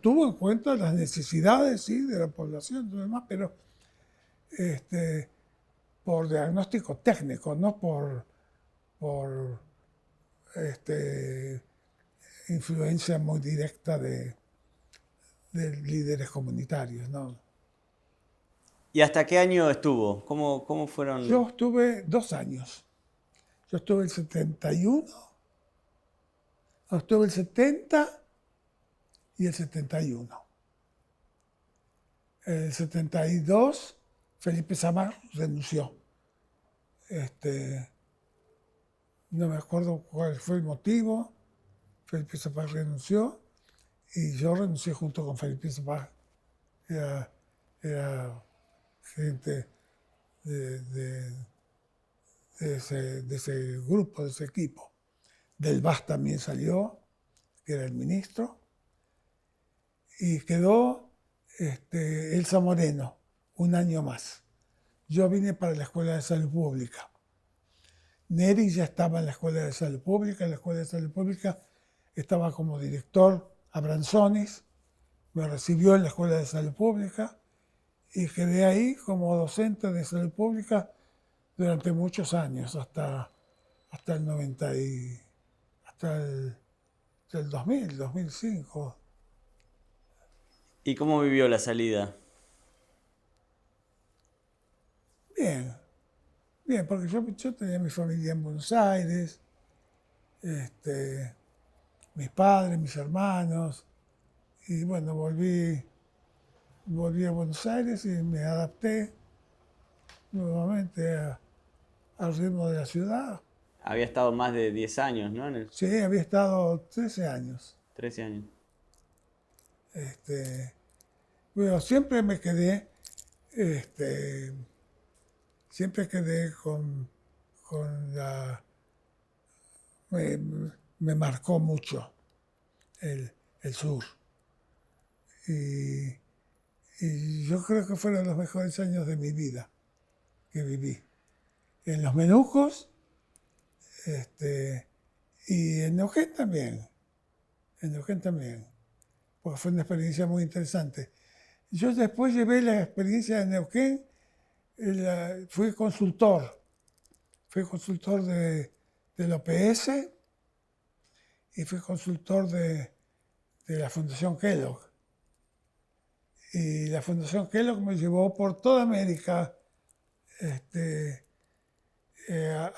Tuvo en cuenta las necesidades, sí, de la población y todo demás, pero por diagnóstico técnico, no por influencia muy directa de líderes comunitarios, ¿no? ¿Y hasta qué año estuvo? ¿Cómo fueron? Yo estuve 2 años. Yo estuve el 71, estuve el 70 y el 71. El 72, Felipe Zapag renunció. No me acuerdo cuál fue el motivo, Felipe Zapag renunció y yo renuncié junto con Felipe Zapag. Era gente de ese grupo, de ese equipo. Del VAS también salió, que era el ministro, y quedó Elsa Moreno, un año más. Yo vine para la Escuela de Salud Pública. Neri ya estaba en la Escuela de Salud Pública. En la Escuela de Salud Pública estaba como director Abranzonis, me recibió en la Escuela de Salud Pública y quedé ahí como docente de salud pública durante muchos años, hasta el 90 hasta el 2000, 2005. ¿Y cómo vivió la salida? Bien, bien, porque yo tenía mi familia en Buenos Aires, mis padres, mis hermanos, y bueno, volví a Buenos Aires y me adapté nuevamente al ritmo de la ciudad. Había estado más de 10 años, ¿no? En el Sí, había estado 13 años. 13 años. Pero siempre me quedé, siempre quedé con la... Me, me marcó mucho el sur. Y, y yo creo que fueron los mejores años de mi vida que viví. En los Menucos, y en Neuquén también. En Neuquén también. Porque fue una experiencia muy interesante. Yo después llevé la experiencia de Neuquén, fui consultor del OPS y fui consultor de la Fundación Kellogg. Y la Fundación Kellogg me llevó por toda América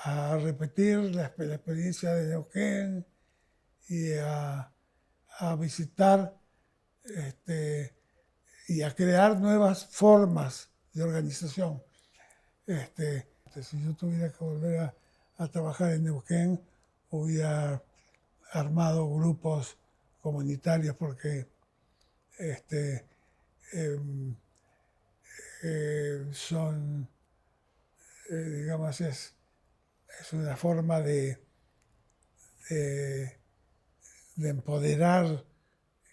a repetir la experiencia de Neuquén y a visitar y a crear nuevas formas de organización. Si yo tuviera que volver a trabajar en Neuquén, hubiera armado grupos comunitarios porque em, son, digamos, es una forma de, de empoderar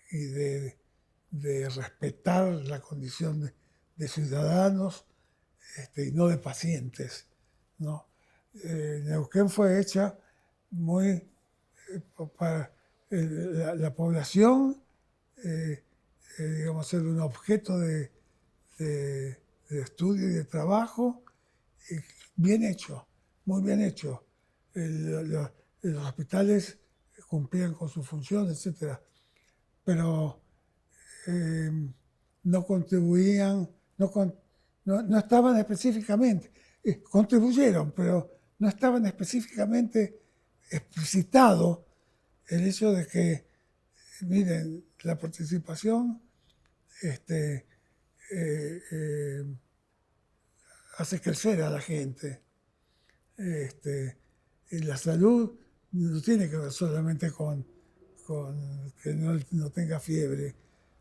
y de respetar la condición de ciudadanos y no de pacientes, ¿no? Neuquén fue hecha muy para la población, digamos, ser un objeto de estudio y de trabajo, y bien hecho, muy bien hecho. Los hospitales cumplían con su función, etc. Pero no contribuían, no estaban específicamente, contribuyeron, pero no estaban específicamente explicitado el hecho de que, miren, la participación hace crecer a la gente. Y la salud no tiene que ver solamente con que no tenga fiebre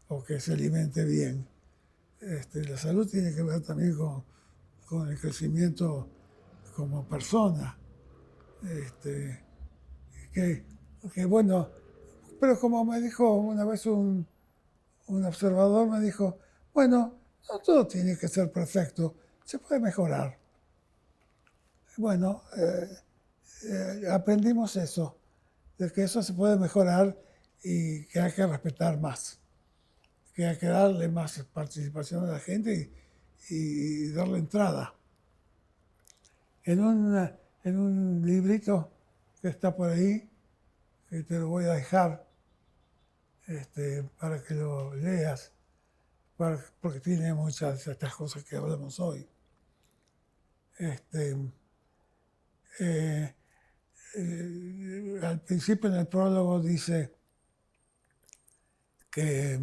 o que se alimente bien. La salud tiene que ver también con el crecimiento como persona. Que bueno, pero como me dijo una vez un observador, me dijo, bueno, no todo tiene que ser perfecto, se puede mejorar. Bueno, aprendimos eso, de que eso se puede mejorar y que hay que respetar más, que hay que darle más participación a la gente y darle entrada. En un librito que está por ahí, que te lo voy a dejar para que lo leas, porque tiene muchas de estas cosas que hablamos hoy. Al principio en el prólogo dice que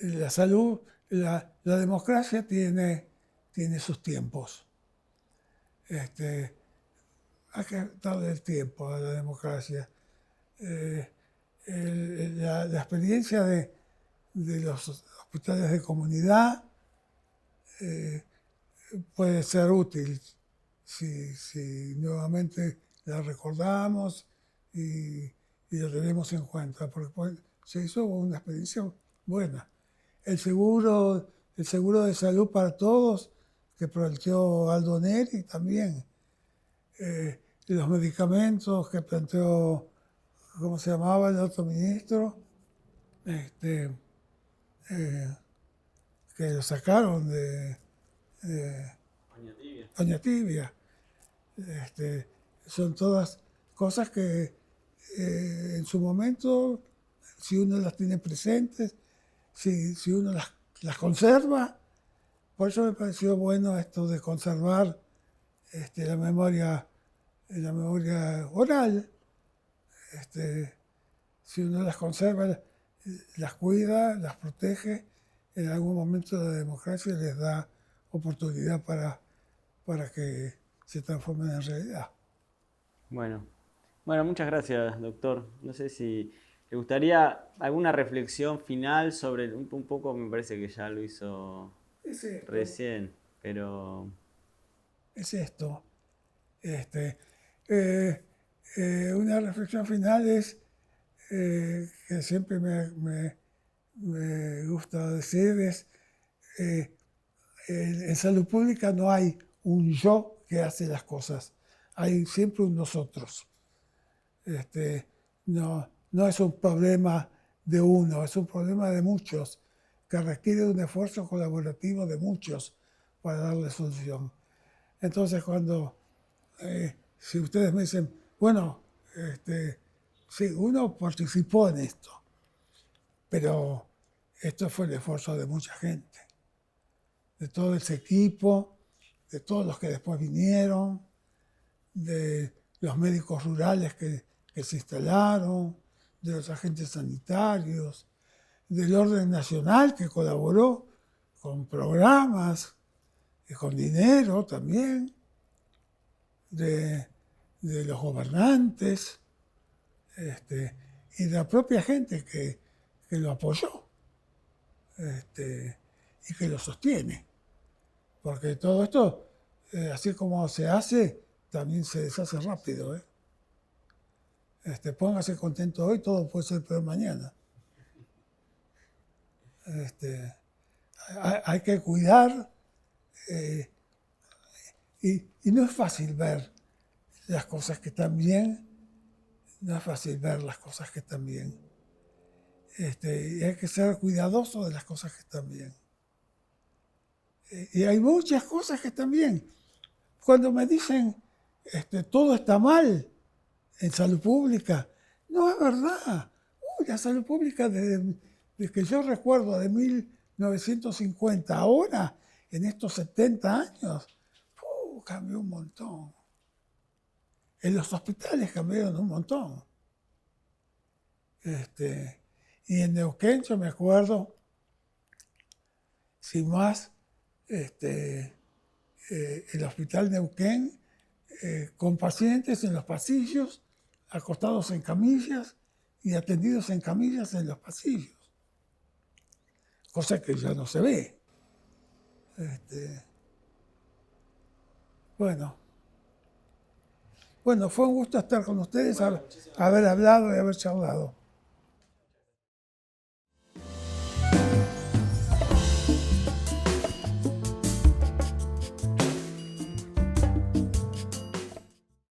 la salud, la democracia tiene sus tiempos. Hay que darle el tiempo a la democracia. la experiencia de los hospitales de comunidad puede ser útil si nuevamente la recordamos y la tenemos en cuenta, porque se hizo una experiencia buena. El seguro de salud para todos que planteó Aldo Neri también. Los medicamentos que planteó, ¿cómo se llamaba el otro ministro? Que lo sacaron de Paña Tibia. Son todas cosas que en su momento, si uno las tiene presentes, si uno las conserva, por eso me pareció bueno esto de conservar la memoria oral. Si uno las conserva, las cuida, las protege, en algún momento la democracia les da oportunidad para que se transformen en realidad. Bueno, muchas gracias, doctor. No sé si le gustaría alguna reflexión final sobre, un poco me parece que ya lo hizo recién, pero... Es esto. Una reflexión final es que siempre me gusta decir es en salud pública no hay un yo que hace las cosas, hay siempre un nosotros. No es un problema de uno, es un problema de muchos, que requiere un esfuerzo colaborativo de muchos para darle solución. Entonces si ustedes me dicen, bueno, sí, uno participó en esto, pero esto fue el esfuerzo de mucha gente, de todo ese equipo, de todos los que después vinieron, de los médicos rurales que se instalaron, de los agentes sanitarios, del orden nacional que colaboró con programas y con dinero también, de los gobernantes y de la propia gente que lo apoyó y que lo sostiene. Porque todo esto, así como se hace, también se deshace rápido. Póngase contento hoy, todo puede ser peor mañana. Hay que cuidar y no es fácil ver las cosas que están bien, no es fácil ver las cosas que están bien. Y hay que ser cuidadoso de las cosas que están bien. Y hay muchas cosas que están bien. Cuando me dicen todo está mal en salud pública, no es verdad. La salud pública desde que yo recuerdo de 1950 ahora, en estos 70 años, cambió un montón. En los hospitales cambiaron un montón. Y en Neuquén yo me acuerdo, sin más, el hospital Neuquén, con pacientes en los pasillos, acostados en camillas y atendidos en camillas en los pasillos. Cosa que ya no se ve. Bueno, fue un gusto estar con ustedes, haber hablado y haber charlado.